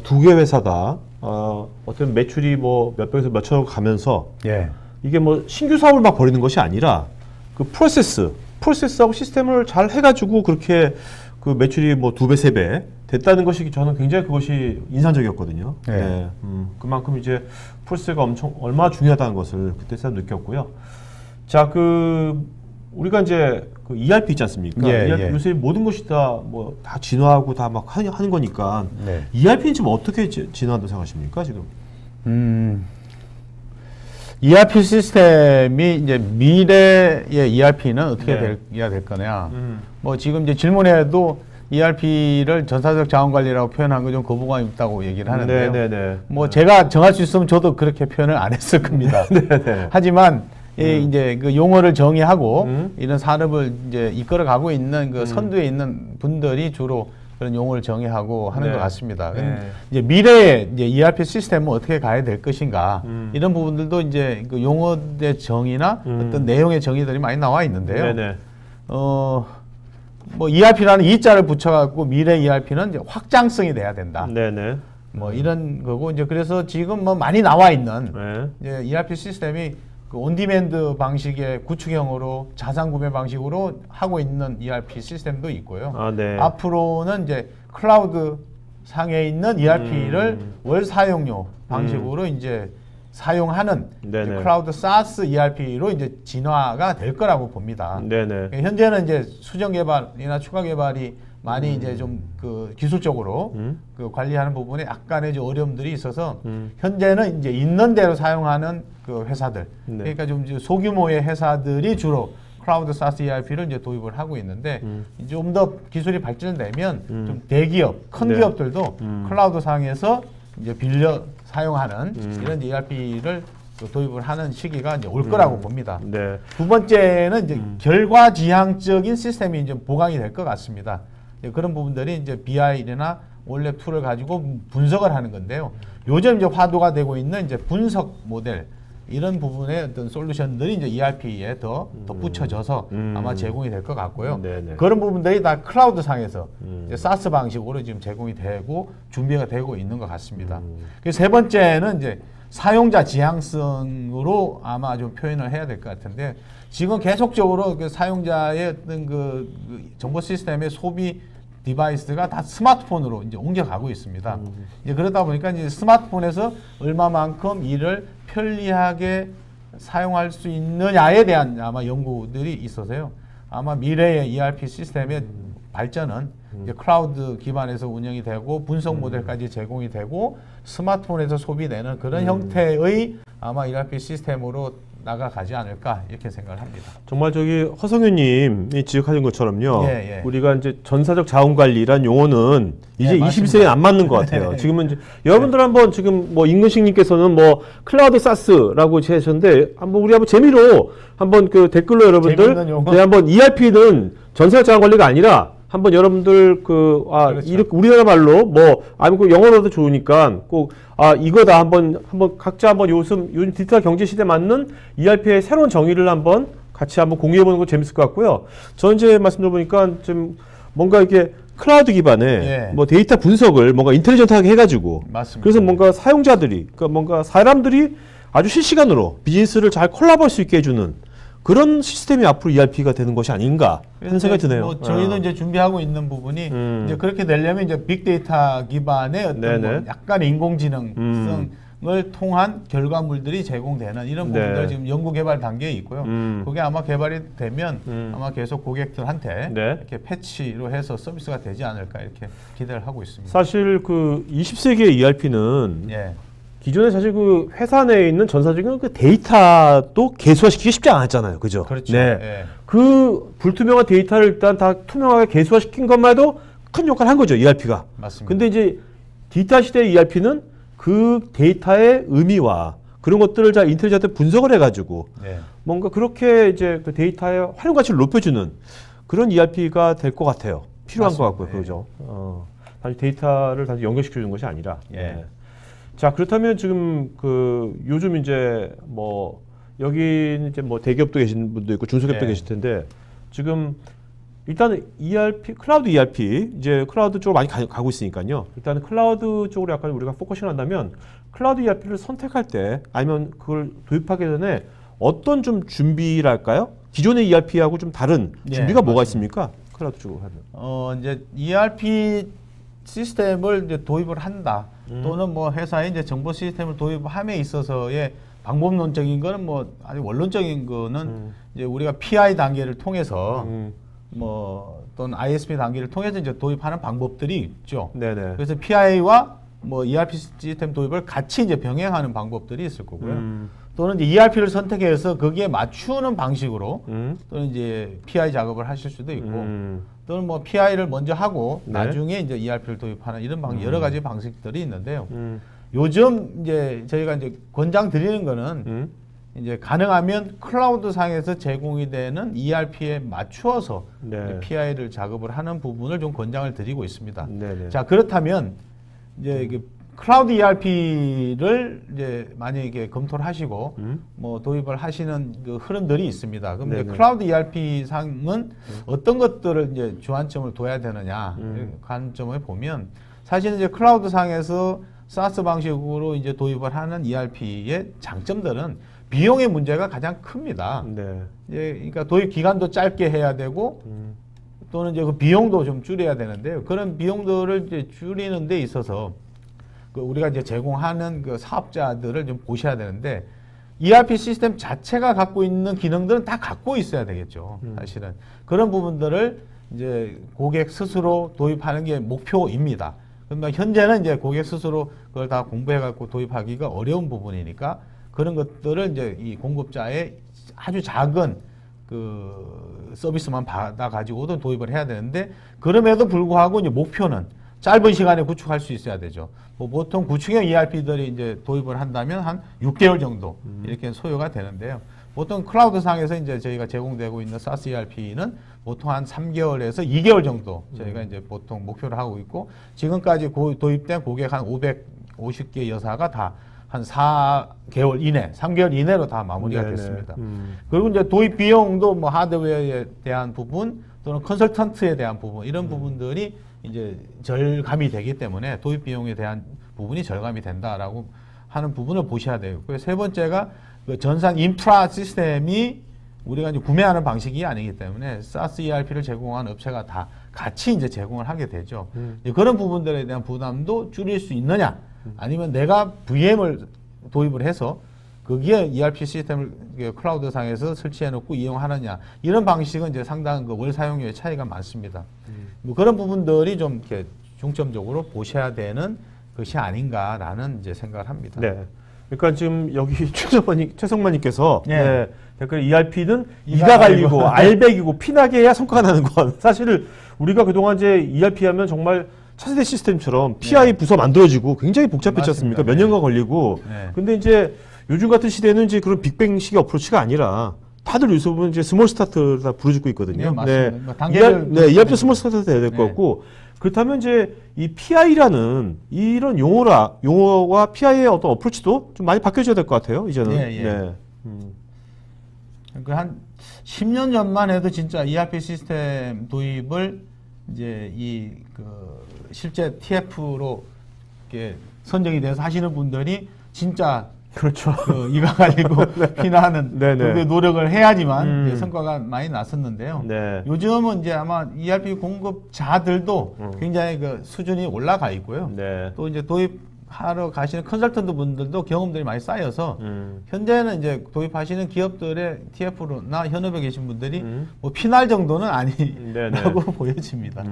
두 개 회사가 어떤 매출이 뭐 몇백에서 몇천억 가면서 예. 이게 뭐 신규 사업을 막 벌이는 것이 아니라 그 프로세스하고 시스템을 잘 해가지고 그렇게 그 매출이 뭐 2배, 3배 됐다는 것이 저는 굉장히 그것이 인상적이었거든요. 네. 네. 그만큼 이제 프로세스가 얼마나 중요하다는 것을 그때 참 느꼈고요. 자, 우리가 이제 그 ERP 있지 않습니까? 예, ERP 예. 요새 모든 것이 다 뭐 다 진화하고 다 막 하는 거니까 네. ERP는 지금 어떻게 진화한다고 생각하십니까, 지금? ERP 시스템이 이제 미래의 ERP는 어떻게 네. 돼야 될 거냐. 뭐 지금 이제 질문에도 ERP를 전사적 자원관리라고 표현한 거 좀 거부감이 있다고 얘기를 하는데요. 네네네. 뭐 제가 정할 수 있으면 저도 그렇게 표현을 안 했을 겁니다. 네네. 하지만 이제 그 용어를 정의하고 이런 산업을 이제 이끌어가고 있는 그 선두에 있는 분들이 주로 그런 용어를 정의하고 하는 네. 것 같습니다. 네. 이제 미래의 이제 ERP 시스템은 어떻게 가야 될 것인가 이런 부분들도 이제 그 용어의 정의나 어떤 내용의 정의들이 많이 나와 있는데요. 네네. 뭐 ERP라는 E자를 붙여갖고 미래 ERP는 이제 확장성이 돼야 된다. 네네. 뭐 이런 거고 이제 그래서 지금 뭐 많이 나와 있는 네. 이제 ERP 시스템이 그 온디맨드 방식의 구축형으로 자산 구매 방식으로 하고 있는 ERP 시스템도 있고요. 네. 앞으로는 이제 클라우드 상에 있는 ERP를 월 사용료 방식으로 이제 사용하는 이제 클라우드 SaaS ERP로 이제 진화가 될 거라고 봅니다. 네네. 현재는 이제 수정 개발이나 추가 개발이 많이 이제 좀 그 기술적으로 그 관리하는 부분에 약간의 이제 어려움들이 있어서 현재는 이제 있는 대로 사용하는 그 회사들, 네. 그러니까 좀 이제 소규모의 회사들이 주로 클라우드 SaaS ERP를 이제 도입을 하고 있는데 좀 더 기술이 발전되면 좀 대기업, 큰 네. 기업들도 클라우드 상에서 이제 빌려 사용하는 이런 ERP를 도입을 하는 시기가 이제 올 거라고 봅니다. 네. 두 번째는 이제 결과 지향적인 시스템이 이제 보강이 될 것 같습니다. 그런 부분들이 이제 BI나 올랩 툴을 가지고 분석을 하는 건데요. 요즘 이제 화두가 되고 있는 이제 분석 모델 이런 부분의 어떤 솔루션들이 이제 ERP에 더 덧붙여져서 아마 제공이 될 것 같고요. 네네. 그런 부분들이 다 클라우드 상에서 이제 SaaS 방식으로 지금 제공이 되고 준비가 되고 있는 것 같습니다. 그래서 세 번째는 이제 사용자 지향성으로 아마 좀 표현을 해야 될 것 같은데 지금 계속적으로 그 사용자의 어떤 그 정보 시스템의 소비 디바이스가 다 스마트폰으로 이제 옮겨가고 있습니다. 이제 그러다 보니까 이제 스마트폰에서 얼마만큼 일을 편리하게 사용할 수 있느냐에 대한 아마 연구들이 있어서요. 아마 미래의 ERP 시스템의 발전은 이제 클라우드 기반에서 운영이 되고 분석 모델까지 제공이 되고 스마트폰에서 소비되는 그런 형태의 아마 ERP 시스템으로 나가가지 않을까 이렇게 생각을 합니다. 정말 저기 허성윤님이 지적하신 것처럼요. 예, 예. 우리가 이제 전사적 자원관리란 용어는 이제 예, 21세기에 안 맞는 것 같아요. 지금은 이제 여러분들 한번 지금 뭐 임근식님께서는 뭐 클라우드 사스라고 하셨는데 한번 우리 한번 재미로 한번 그 댓글로 여러분들 재밌는 용어. 네, 한번 ERP는 전사적 자원관리가 아니라 한번 여러분들 그렇죠. 이렇게 우리나라 말로 뭐 아니면 그 영어로도 좋으니까 꼭 이거다 한번 각자 한번 요즘 디지털 경제 시대에 맞는 ERP의 새로운 정의를 한번 같이 한번 공유해 보는 거 재밌을 것 같고요. 저 이제 말씀 들어보니까 좀 뭔가 이렇게 클라우드 기반의 예. 뭐 데이터 분석을 뭔가 인텔리전트하게 해가지고 맞습니다. 그래서 뭔가 사용자들이 그러니까 뭔가 사람들이 아주 실시간으로 비즈니스를 잘 콜라보할 수 있게 해주는 그런 시스템이 앞으로 ERP가 되는 것이 아닌가 하는 생각이 드네요. 뭐 저희는 이제 준비하고 있는 부분이 이제 그렇게 되려면 이제 빅데이터 기반의 어떤 뭐 약간 인공지능성을 통한 결과물들이 제공되는 이런 부분들 네. 지금 연구 개발 단계에 있고요. 그게 아마 개발이 되면 아마 계속 고객들한테 네. 이렇게 패치로 해서 서비스가 되지 않을까 이렇게 기대를 하고 있습니다. 사실 그 20세기의 ERP는 예. 기존에 사실 그 회사 내에 있는 전사적인 그 데이터도 개수화시키기 쉽지 않았잖아요. 그죠? 그렇죠. 네. 예. 그 불투명한 데이터를 일단 다 투명하게 개수화시킨 것만 해도 큰 역할을 한 거죠. ERP가. 맞습니다. 근데 이제 디지털 시대의 ERP는 그 데이터의 의미와 그런 것들을 잘 인텔리전트 분석을 해가지고 예. 뭔가 그렇게 이제 그 데이터의 활용 가치를 높여주는 그런 ERP가 될 것 같아요. 필요한 맞습니다. 것 같고요. 예. 그죠? 단지 데이터를 단지 연결시켜주는 것이 아니라. 예. 네. 자, 그렇다면 지금 그 요즘 이제 뭐 여기 이제 뭐 대기업도 계신 분도 있고 중소기업도 예. 계실 텐데 지금 일단은 ERP, 클라우드 ERP 이제 클라우드 쪽으로 많이 가고 있으니까요. 일단은 클라우드 쪽으로 약간 우리가 포커싱을 한다면 클라우드 ERP를 선택할 때 아니면 그걸 도입하기 전에 어떤 좀 준비랄까요? 기존의 ERP하고 좀 다른 예, 준비가 뭐가 맞습니다. 있습니까? 클라우드 쪽으로 하면. 이제 ERP 시스템을 이제 도입을 한다. 또는 뭐 회사에 이제 정보 시스템을 도입함에 있어서의 방법론적인 거는 뭐 아주 원론적인 거는 이제 우리가 PI 단계를 통해서 뭐 또는 ISP 단계를 통해서 이제 도입하는 방법들이 있죠. 네네. 그래서 PI와 뭐 ERP 시스템 도입을 같이 이제 병행하는 방법들이 있을 거고요. 또는 이제 ERP를 선택해서 거기에 맞추는 방식으로 또는 이제 PI 작업을 하실 수도 있고 또는 뭐 PI를 먼저 하고 네. 나중에 이제 ERP를 도입하는 이런 여러 가지 방식들이 있는데요. 요즘 이제 저희가 이제 권장 드리는 거는 이제 가능하면 클라우드 상에서 제공이 되는 ERP에 맞추어서 네. 이제 PI를 작업을 하는 부분을 좀 권장을 드리고 있습니다. 네네. 자, 그렇다면 이제 이게 클라우드 ERP를 이제 만약에 검토를 하시고 뭐 도입을 하시는 그 흐름들이 있습니다. 그럼 이제 네네. 클라우드 ERP 상은 어떤 것들을 이제 주안점을 둬야 되느냐 관점을 보면 사실은 이제 클라우드 상에서 SaaS 방식으로 이제 도입을 하는 ERP의 장점들은 비용의 문제가 가장 큽니다. 네. 이제 그러니까 도입 기간도 짧게 해야 되고 또는 이제 그 비용도 좀 줄여야 되는데요. 그런 비용들을 이제 줄이는 데 있어서 그 우리가 이제 제공하는 그 사업자들을 좀 보셔야 되는데 ERP 시스템 자체가 갖고 있는 기능들은 다 갖고 있어야 되겠죠. 사실은 그런 부분들을 이제 고객 스스로 도입하는 게 목표입니다. 그러면 현재는 이제 고객 스스로 그걸 다 공부해 갖고 도입하기가 어려운 부분이니까 그런 것들을 이제 이 공급자의 아주 작은 그 서비스만 받아 가지고도 도입을 해야 되는데 그럼에도 불구하고 이제 목표는 짧은 시간에 구축할 수 있어야 되죠. 뭐 보통 구축형 ERP들이 이제 도입을 한다면 한 6개월 정도 이렇게 소요가 되는데요. 보통 클라우드 상에서 이제 저희가 제공되고 있는 SaaS ERP는 보통 한 3개월에서 2개월 정도 저희가 이제 보통 목표를 하고 있고, 지금까지 도입된 고객 한 550개 여사가 다 한 4개월 이내, 3개월 이내로 다 마무리가 네네. 됐습니다. 그리고 이제 도입 비용도 뭐 하드웨어에 대한 부분 또는 컨설턴트에 대한 부분, 이런 부분들이 이제 절감이 되기 때문에 도입 비용에 대한 부분이 절감이 된다라고 하는 부분을 보셔야 돼요. 그리고 세 번째가 그 전산 인프라 시스템이 우리가 이제 구매하는 방식이 아니기 때문에 SaaS ERP를 제공하는 업체가 다 같이 이제 제공을 하게 되죠. 그런 부분들에 대한 부담도 줄일 수 있느냐, 아니면 내가 VM을 도입을 해서 거기에 ERP 시스템을 클라우드 상에서 설치해 놓고 이용하느냐, 이런 방식은 이제 상당한 그 월 사용료의 차이가 많습니다. 뭐 그런 부분들이 좀 이렇게 중점적으로 보셔야 되는 것이 아닌가라는 이제 생각을 합니다. 네. 그러니까 지금 여기 최성만님께서 네. 네, 댓글 ERP는 이가 갈리고 알백이고 피나게 해야 성과가 나는 건 사실 우리가 그동안 이제 ERP 하면 정말 차세대 시스템처럼 PI 부서 만들어지고 굉장히 복잡했지 않습니까? 몇 년간 걸리고. 네. 근데 이제 요즘 같은 시대는 이제 그런 빅뱅식의 어프로치가 아니라 다들 요즘은 이제 스몰 스타트를 다 부르짖고 있거든요. 네, 맞습니다. 뭐 단계별 ERP 스몰 스타트 돼야 될 것 네. 같고, 그렇다면 이제 이 PI라는 이런 용어와 PI의 어떤 어프로치도 좀 많이 바뀌어져야 될 것 같아요. 이제는. 예, 예. 한 10년 전만 해도 진짜 ERP 시스템 도입을 이제 실제 TF로 이렇게 선정이 돼서 하시는 분들이 진짜 그렇죠. 이가 갈리고 피나는 네네. 정도의 노력을 해야지만 이제 성과가 많이 났었는데요. 네. 요즘은 이제 아마 ERP 공급자들도 굉장히 그 수준이 올라가 있고요. 네. 또 이제 도입하러 가시는 컨설턴트 분들도 경험들이 많이 쌓여서 현재는 이제 도입하시는 기업들의 TF로나 현업에 계신 분들이 뭐 피날 정도는 아니라고 보여집니다.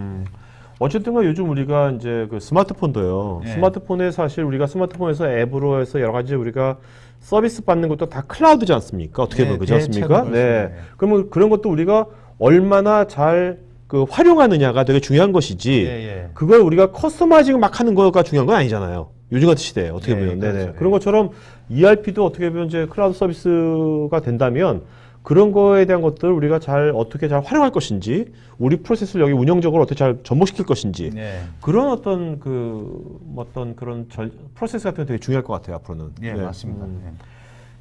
어쨌든 요즘 우리가 이제 그 스마트폰도요. 네. 스마트폰에 사실 우리가 스마트폰에서 앱으로 해서 여러 가지 우리가 서비스 받는 것도 다 클라우드지 않습니까? 어떻게 보면 그렇지 않습니까? 네. 그러면 그런 것도 우리가 얼마나 잘 그 활용하느냐가 되게 중요한 것이지. 예. 그걸 우리가 커스터마이징 막 하는 거가 중요한 건 아니잖아요. 요즘 같은 시대에 어떻게 보면. 네네. 그렇죠. 그런 것처럼 ERP도 어떻게 보면 이제 클라우드 서비스가 된다면 그런 거에 대한 것들 우리가 어떻게 잘 활용할 것인지, 우리 프로세스를 여기 운영적으로 어떻게 잘 접목시킬 것인지, 네. 그런 어떤 그런 프로세스 같은 게 되게 중요할 것 같아요, 앞으로는. 예, 네. 맞습니다.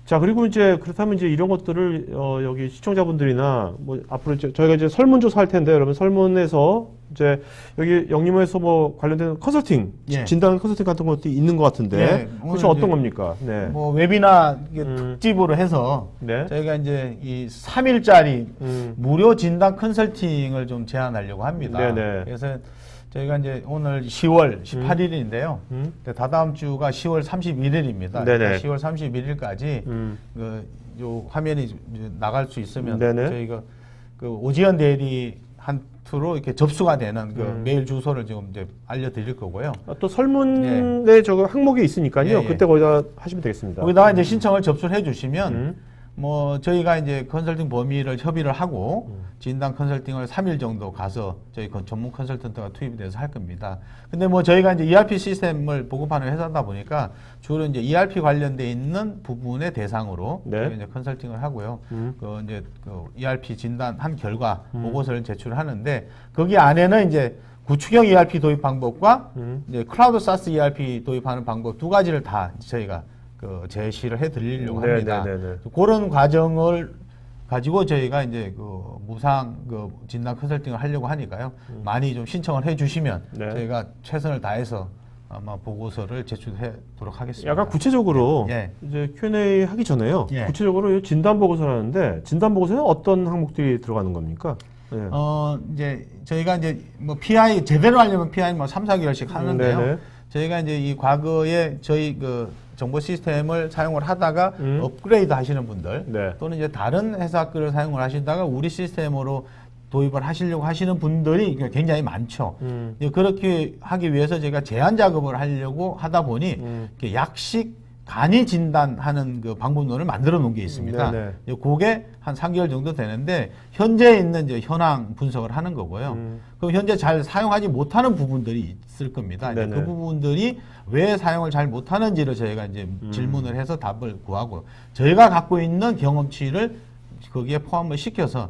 자, 그리고 이제 그렇다면 이제 이런 것들을 여기 시청자분들이나 뭐 앞으로 저희가 이제 설문조사 할 텐데, 여러분 설문에서 이제 여기 영림호에서 뭐 관련된 컨설팅, 예. 진단 컨설팅 같은 것도 있는 것 같은데, 예, 그렇죠? 오늘 어떤 겁니까? 네. 뭐 웨비나 특집으로 해서 네. 저희가 이제 이 3일짜리 음. 무료 진단 컨설팅을 좀 제안하려고 합니다. 네네. 그래서 저희가 이제 오늘 10월 18일인데요. 다다음 주가 10월 31일입니다. 네네. 10월 31일까지 요 화면이 이제 나갈 수 있으면 네네. 저희가 그 오지연 대리한테로 이렇게 접수가 되는 그 메일 주소를 지금 이제 알려드릴 거고요. 또 설문에 저거 항목이 있으니까요. 예, 예. 그때 거기다 하시면 되겠습니다. 거기다가 이제 신청을 접수를 해주시면 뭐 저희가 이제 컨설팅 범위를 협의를 하고 진단 컨설팅을 3일 정도 가서 저희 전문 컨설턴트가 투입이 돼서 할 겁니다. 근데 뭐 저희가 이제 ERP 시스템을 보급하는 회사다 보니까 주로 이제 ERP 관련돼 있는 부분의 대상으로 네. 저희가 이제 컨설팅을 하고요. 그 이제 그 ERP 진단한 결과 보고서를 제출하는데 거기 안에는 이제 구축형 ERP 도입 방법과 이제 클라우드 SaaS ERP 도입하는 방법 두 가지를 다 저희가 제시를 해드리려고 합니다. 네네네네. 그런 과정을 가지고 저희가 이제 무상 진단 컨설팅을 하려고 하니까요. 많이 좀 신청을 해주시면 네. 저희가 최선을 다해서 아마 보고서를 제출하도록 하겠습니다. 약간 구체적으로 예. 이제 Q&A 하기 전에요. 예. 구체적으로 진단 보고서라는데 진단 보고서는 어떤 항목들이 들어가는 겁니까? 네. 이제 저희가 이제 뭐 PI 제대로 하려면 PI 뭐 3, 4개월씩 하는데요. 네네. 저희가 이제 이 과거에 저희 정보 시스템을 사용을 하다가 업그레이드 하시는 분들 네. 또는 이제 다른 회사 거를 사용을 하시다가 우리 시스템으로 도입을 하시려고 하시는 분들이 굉장히 많죠. 이제 그렇게 하기 위해서 제가 제안 작업을 하려고 하다 보니 이렇게 약식 간이 진단하는 그 방법론을 만들어 놓은 게 있습니다. 네네. 그게 한 3개월 정도 되는데 현재 있는 이제 현황 분석을 하는 거고요. 그럼 현재 잘 사용하지 못하는 부분들이 있을 겁니다. 이제 그 부분들이 왜 사용을 잘 못하는지를 저희가 이제 질문을 해서 답을 구하고 저희가 갖고 있는 경험치를 거기에 포함을 시켜서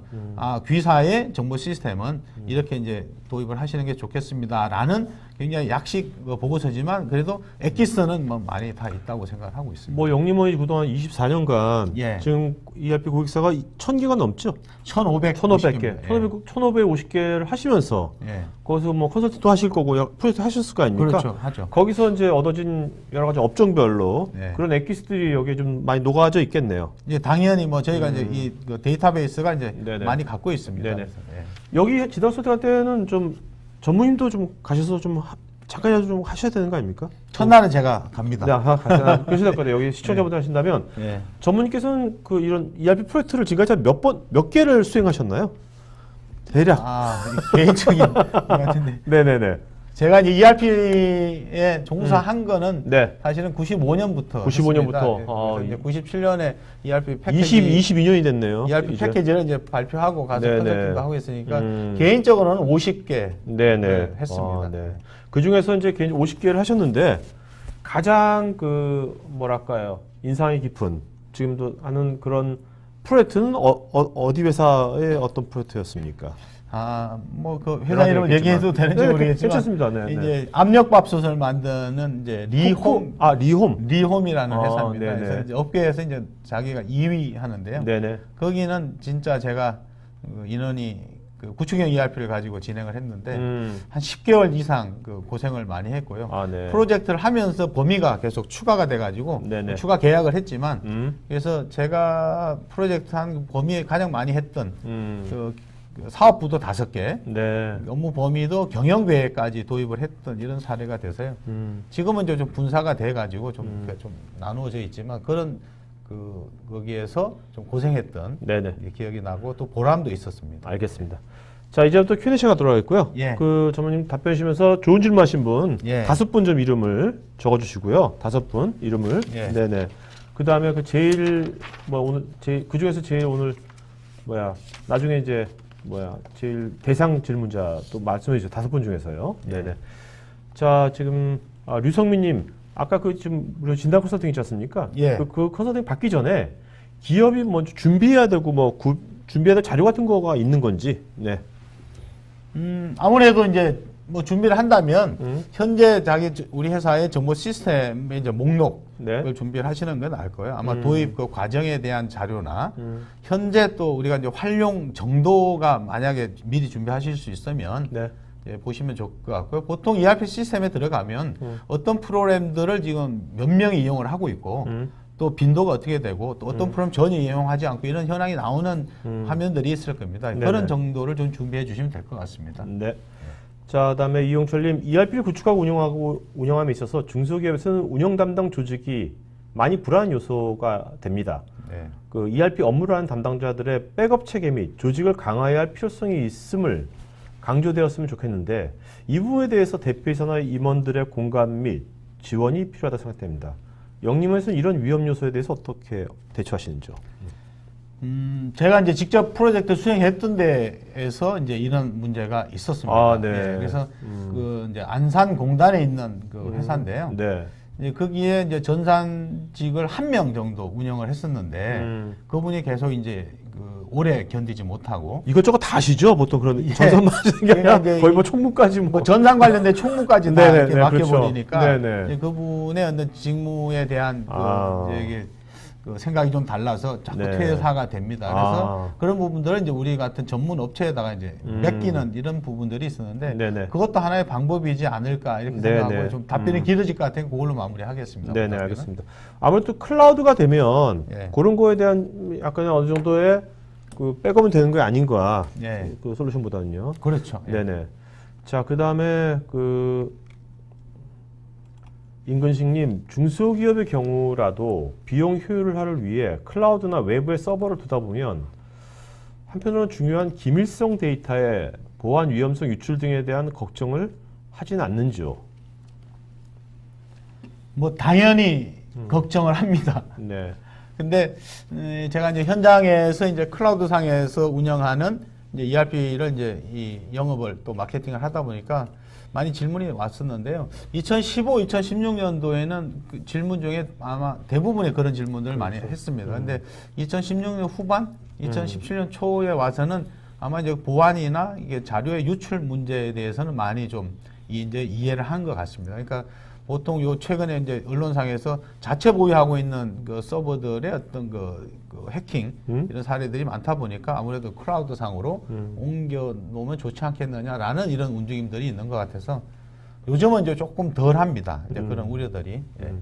귀사의 정보 시스템은 이렇게 이제 도입을 하시는 게 좋겠습니다라는 굉장히 약식 보고서지만 그래도 엑기스는 뭐 많이 다 있다고 생각을 하고 있습니다. 뭐 영림원이 그동안 24년간 예. 지금 ERP 고객사가 1000개가 넘죠? 1500개. 1550개를 하시면서 예. 거기서 뭐 컨설팅도 하실 거고 프로젝트 하셨을 거 아닙니까? 그렇죠. 하죠. 거기서 이제 얻어진 여러 가지 업종별로 네. 그런 엑기스들이 여기에 좀 많이 녹아져 있겠네요. 이제 당연히 뭐 저희가 이제 이 그 데이터베이스가 이제 네네. 많이 갖고 있습니다. 네네. 그래서, 예. 여기 지단 선택할 때는 좀 전무님도 좀 가셔서 좀 잠깐이라도 좀 하셔야 되는 거 아닙니까? 첫날은 제가 갑니다. 네, 그러실 것 같아요. 여기 시청자분들 하신다면 예. 전무님께서는 그 이런 ERP 프로젝트를 지금까지 몇 개를 수행하셨나요? 대략. 개인적인 것 같은데. 네네네. 제가 이제 ERP에 종사한 거는 네. 사실은 95년부터 95년부터. 이제 97년에 ERP 패키지 22년이 됐네요. ERP 이제. 패키지를 이제 발표하고 가서 네네. 프로젝트도 하고 있으니까 개인적으로는 50개 네네. 했습니다. 네. 그 중에서 이제 개인 50개를 하셨는데 가장 그 뭐랄까요 인상이 깊은 지금도 하는 그런 프로젝트는 어디 회사의 어떤 프로젝트였습니까? 뭐 그 회사 이름을 얘기해도 되는지 네, 모르겠지만 괜찮습니다. 네, 이제 압력밥솥을 만드는 이제 리홈 리홈이라는 회사입니다. 네네. 그래서 이제 업계에서 이제 자기가 2위 하는데요. 네네. 거기는 진짜 제가 그 인원이 그 구축형 ERP를 가지고 진행을 했는데 한 10개월 이상 그 고생을 많이 했고요. 네. 프로젝트를 하면서 범위가 계속 추가가 돼가지고 네네. 추가 계약을 했지만 그래서 제가 프로젝트 한 범위에 가장 많이 했던 그 사업부도 5개, 네. 업무 범위도 경영계획까지 도입을 했던 이런 사례가 돼서요. 지금은 이제 좀 분사가 돼가지고 좀 나누어져 있지만 그런 거기에서 좀 고생했던 네네. 기억이 나고 또 보람도 있었습니다. 알겠습니다. 자, 이제부터 Q&A 시간가 돌아가겠고요. 예. 그 전무님 답변 주시면서 좋은 질문하신 분 예. 5분 좀 이름을 적어주시고요. 5분 이름을. 예. 네네. 그 다음에 그 제일 뭐 오늘 그 중에서 제일 오늘 나중에 이제 제일 대상 질문자 또 말씀해 주세요. 5분 중에서요. 네네. 자, 지금 류성민님 아까 그 지금 우리 진단 컨설팅 있지 않습니까? 예. 그 컨설팅 받기 전에 기업이 먼저 준비해야 되고 준비해야 될 자료 같은 거가 있는 건지. 네. 아무래도 이제 뭐 준비를 한다면 현재 우리 회사의 정보 시스템의 이제 목록을 네. 준비를 하시는 건 나을 거예요. 아마 도입 그 과정에 대한 자료나 현재 또 우리가 이제 활용 정도가 만약에 미리 준비하실 수 있으면 네. 보시면 좋을 것 같고요. 보통 ERP 시스템에 들어가면 어떤 프로그램들을 지금 몇 명이 이용을 하고 있고 또 빈도가 어떻게 되고 또 어떤 프로그램 전혀 이용하지 않고 이런 현황이 나오는 화면들이 있을 겁니다. 네네. 그런 정도를 좀 준비해 주시면 될 것 같습니다. 네. 자, 그다음에 이용철님, ERP를 구축하고 운영함에 있어서 중소기업에서는 운영 담당 조직이 많이 불안한 요소가 됩니다. 네. 그 ERP 업무를 하는 담당자들의 백업 체계 및 조직을 강화해야 할 필요성이 있음을 강조되었으면 좋겠는데 이 부분에 대해서 대표이사나 임원들의 공감 및 지원이 필요하다 생각됩니다. 영림원에서는 이런 위험 요소에 대해서 어떻게 대처하시는지요? 제가 이제 직접 프로젝트 수행했던 데에서 이제 이런 문제가 있었습니다. 네. 예, 그래서 그 이제 안산 공단에 있는 그 회사인데요. 네. 이제 거기에 이제 전산직을 1명 정도 운영을 했었는데 그분이 계속 이제 그 오래 견디지 못하고 이것저것 다 아시죠? 보통 그런 예. 전산만 하시는 게 아니라 그러니까 거의 뭐 총무까지 뭐 전산 관련된 총무까지 다 네네, 이렇게 네, 맡겨버리니까 그렇죠. 네네. 이제 그분의 어떤 직무에 대한 이제 이게 그 생각이 좀 달라서 자꾸 네. 퇴사가 됩니다. 그래서 그런 부분들은 이제 우리 같은 전문 업체에다가 이제 맡기는 이런 부분들이 있었는데 네네. 그것도 하나의 방법이지 않을까 이렇게 네네. 생각하고 좀 답변이 길어질 것 같으니 그걸로 마무리하겠습니다. 네네, 알겠습니다. 아무래도 클라우드가 되면 예. 그런 거에 대한 약간 어느 정도의 그 백업은 되는 게 아닌가. 예. 그 솔루션보다는요. 그렇죠. 예. 네네. 자, 그 다음에 임근식님, 중소기업의 경우라도 비용 효율화를 위해 클라우드나 외부에 서버를 두다 보면 한편으로는 중요한 기밀성 데이터의 보안 위험성 유출 등에 대한 걱정을 하진 않는지요? 뭐 당연히 걱정을 합니다. 네. 근데 제가 이제 현장에서 이제 클라우드 상에서 운영하는 이제 ERP를 이제 이 영업을 또 마케팅을 하다 보니까 많이 질문이 왔었는데요. 2015, 2016년도에는 그 질문 중에 아마 대부분의 그런 질문들을 많이 했습니다. 근데 2016년 후반, 2017년 초에 와서는 아마 이제 보안이나 이게 자료의 유출 문제에 대해서는 많이 좀 이제 이해를 한 것 같습니다. 그러니까 보통 요 최근에 이제 언론상에서 자체 보유하고 있는 그 서버들의 어떤 그 해킹 이런 사례들이 많다 보니까 아무래도 클라우드 상으로 옮겨 놓으면 좋지 않겠느냐라는 이런 움직임들이 있는 것 같아서 요즘은 이제 조금 덜 합니다. 이제 그런 우려들이. 예.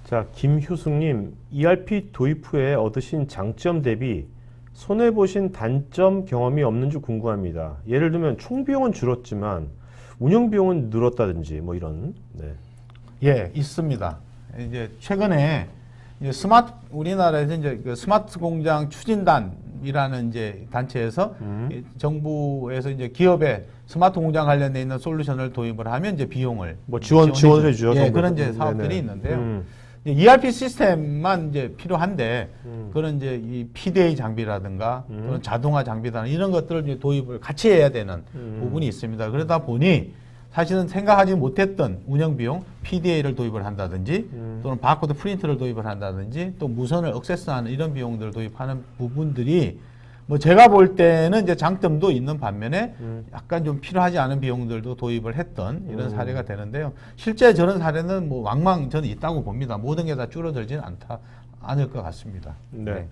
자, 김효숙님, ERP 도입 후에 얻으신 장점 대비 손해보신 단점 경험이 없는지 궁금합니다. 예를 들면 총 비용은 줄었지만 운영 비용은 늘었다든지 뭐 이런. 네. 예, 있습니다. 이제 최근에 이제 우리나라에서 이제 그 스마트 공장 추진단이라는 이제 단체에서 정부에서 이제 기업에 스마트 공장 관련돼 있는 솔루션을 도입을 하면 이제 비용을 뭐 지원을 해주죠. 예, 그런 이제 사업들이 있는데요. ERP 시스템만 이제 필요한데 그런 이제 이 PDA 장비라든가 또는 자동화 장비라든가 이런 것들을 이제 도입을 같이 해야 되는 부분이 있습니다. 그러다 보니 사실은 생각하지 못했던 운영 비용, PDA를 도입을 한다든지 또는 바코드 프린트를 도입을 한다든지 또 무선을 액세스하는 이런 비용들을 도입하는 부분들이 뭐 제가 볼 때는 이제 장점도 있는 반면에 약간 좀 필요하지 않은 비용들도 도입을 했던 이런 사례가 되는데요. 실제 저런 사례는 뭐 왕왕 저는 있다고 봅니다. 모든 게 다 줄어들지는 않을 것 같습니다. 네. 네.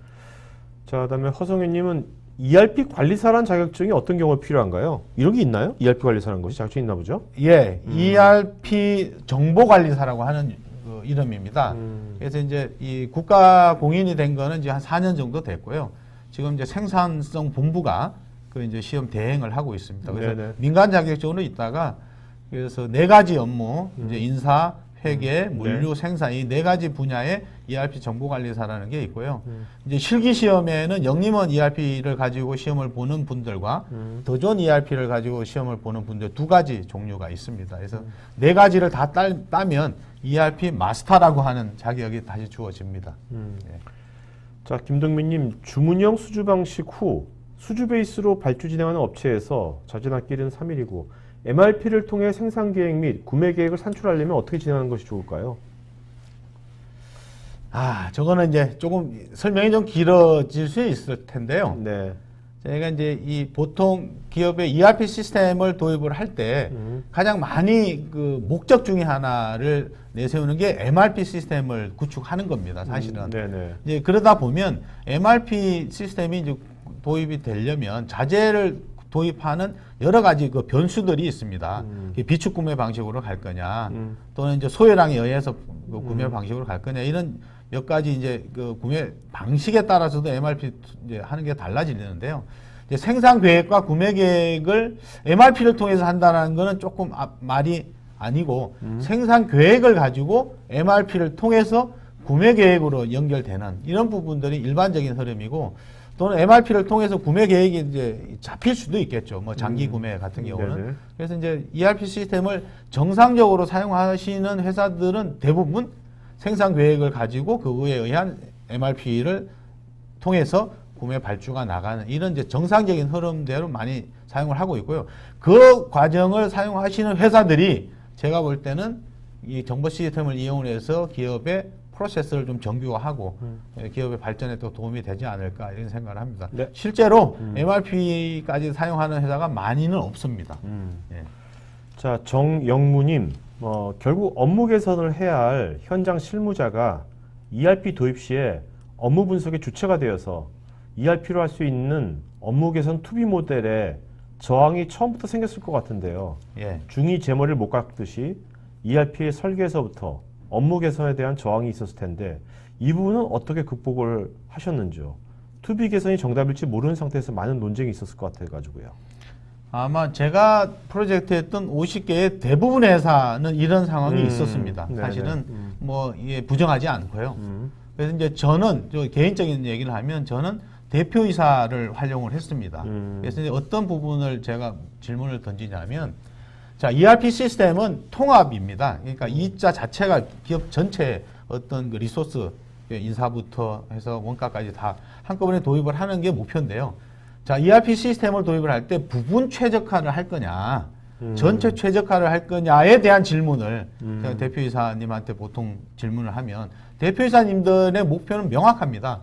자, 그다음에 허성현님은 ERP 관리사란 자격증이 어떤 경우에 필요한가요? 이런 게 있나요? ERP 관리사라는 것이 자격증이 있나 보죠? 예, ERP 정보관리사라고 하는 그 이름입니다. 그래서 이제 이 국가 공인이 된 거는 이제 한 4년 정도 됐고요. 지금 이제 생산성 본부가 그 이제 시험 대행을 하고 있습니다. 그래서 네네. 민간 자격증으로 있다가 그래서 4가지 업무, 이제 인사, 회계, 물류, 생산 이 4가지 분야의 ERP 정보관리사라는 게 있고요. 이제 실기 시험에는 영림원 ERP를 가지고 시험을 보는 분들과 더 좋은 ERP를 가지고 시험을 보는 분들 2가지 종류가 있습니다. 그래서 4가지를 다 따면 ERP 마스터라고 하는 자격이 다시 주어집니다. 예. 자, 김동민님, 주문형 수주 방식 후 수주 베이스로 발주 진행하는 업체에서 자진학기는 3일이고 MRP를 통해 생산 계획 및 구매 계획을 산출하려면 어떻게 진행하는 것이 좋을까요? 저거는 이제 조금 설명이 좀 길어질 수 있을 텐데요. 네. 저희가 이제 이 보통 기업의 ERP 시스템을 도입을 할 때 가장 많이 그 목적 중에 하나를 내세우는 게 MRP 시스템을 구축하는 겁니다. 사실은. 네네. 이제 그러다 보면 MRP 시스템이 이제 도입이 되려면 자재를 도입하는 여러 가지 그 변수들이 있습니다. 비축 구매 방식으로 갈 거냐, 또는 이제 소요량에 의해서 그 구매 방식으로 갈 거냐, 이런 몇 가지 이제 그 구매 방식에 따라서도 MRP 이제 하는 게 달라지는데요. 이제 생산 계획과 구매 계획을 MRP를 통해서 한다는 거는 조금 말이 아니고 생산 계획을 가지고 MRP를 통해서 구매 계획으로 연결되는 이런 부분들이 일반적인 흐름이고 또는 MRP를 통해서 구매 계획이 이제 잡힐 수도 있겠죠. 뭐 장기 구매 같은 경우는. 네네. 그래서 이제 ERP 시스템을 정상적으로 사용하시는 회사들은 대부분 생산 계획을 가지고 그거에 의한 MRP를 통해서 구매 발주가 나가는 이런 이제 정상적인 흐름대로 많이 사용을 하고 있고요. 그 과정을 사용하시는 회사들이 제가 볼 때는 이 정보 시스템을 이용해서 기업의 프로세스를 좀 정교화하고 기업의 발전에 또 도움이 되지 않을까 이런 생각을 합니다. 네. 실제로 MRP까지 사용하는 회사가 많이는 없습니다. 예. 자, 정영무님, 결국 업무 개선을 해야 할 현장 실무자가 ERP 도입 시에 업무 분석의 주체가 되어서 ERP로 할 수 있는 업무 개선 투비 모델에 저항이 처음부터 생겼을 것 같은데요. 예. 중이 제 머리를 못 깎듯이 ERP의 설계에서부터 업무 개선에 대한 저항이 있었을 텐데 이 부분은 어떻게 극복을 하셨는지요? 투비 개선이 정답일지 모르는 상태에서 많은 논쟁이 있었을 것 같아가지고요. 아마 제가 프로젝트 했던 50개의 대부분의 회사는 이런 상황이 있었습니다. 네네. 사실은 뭐 이게 부정하지 않고요. 그래서 이제 저는 개인적인 얘기를 하면 저는 대표이사를 활용을 했습니다. 그래서 이제 어떤 부분을 제가 질문을 던지냐면 자, ERP 시스템은 통합입니다. 그러니까 이자 자체가 기업 전체 어떤 그 리소스, 인사부터 해서 원가까지 다 한꺼번에 도입을 하는 게 목표인데요. 자, ERP 시스템을 도입을 할 때 부분 최적화를 할 거냐, 전체 최적화를 할 거냐에 대한 질문을 제가 대표이사님한테 보통 질문을 하면 대표이사님들의 목표는 명확합니다.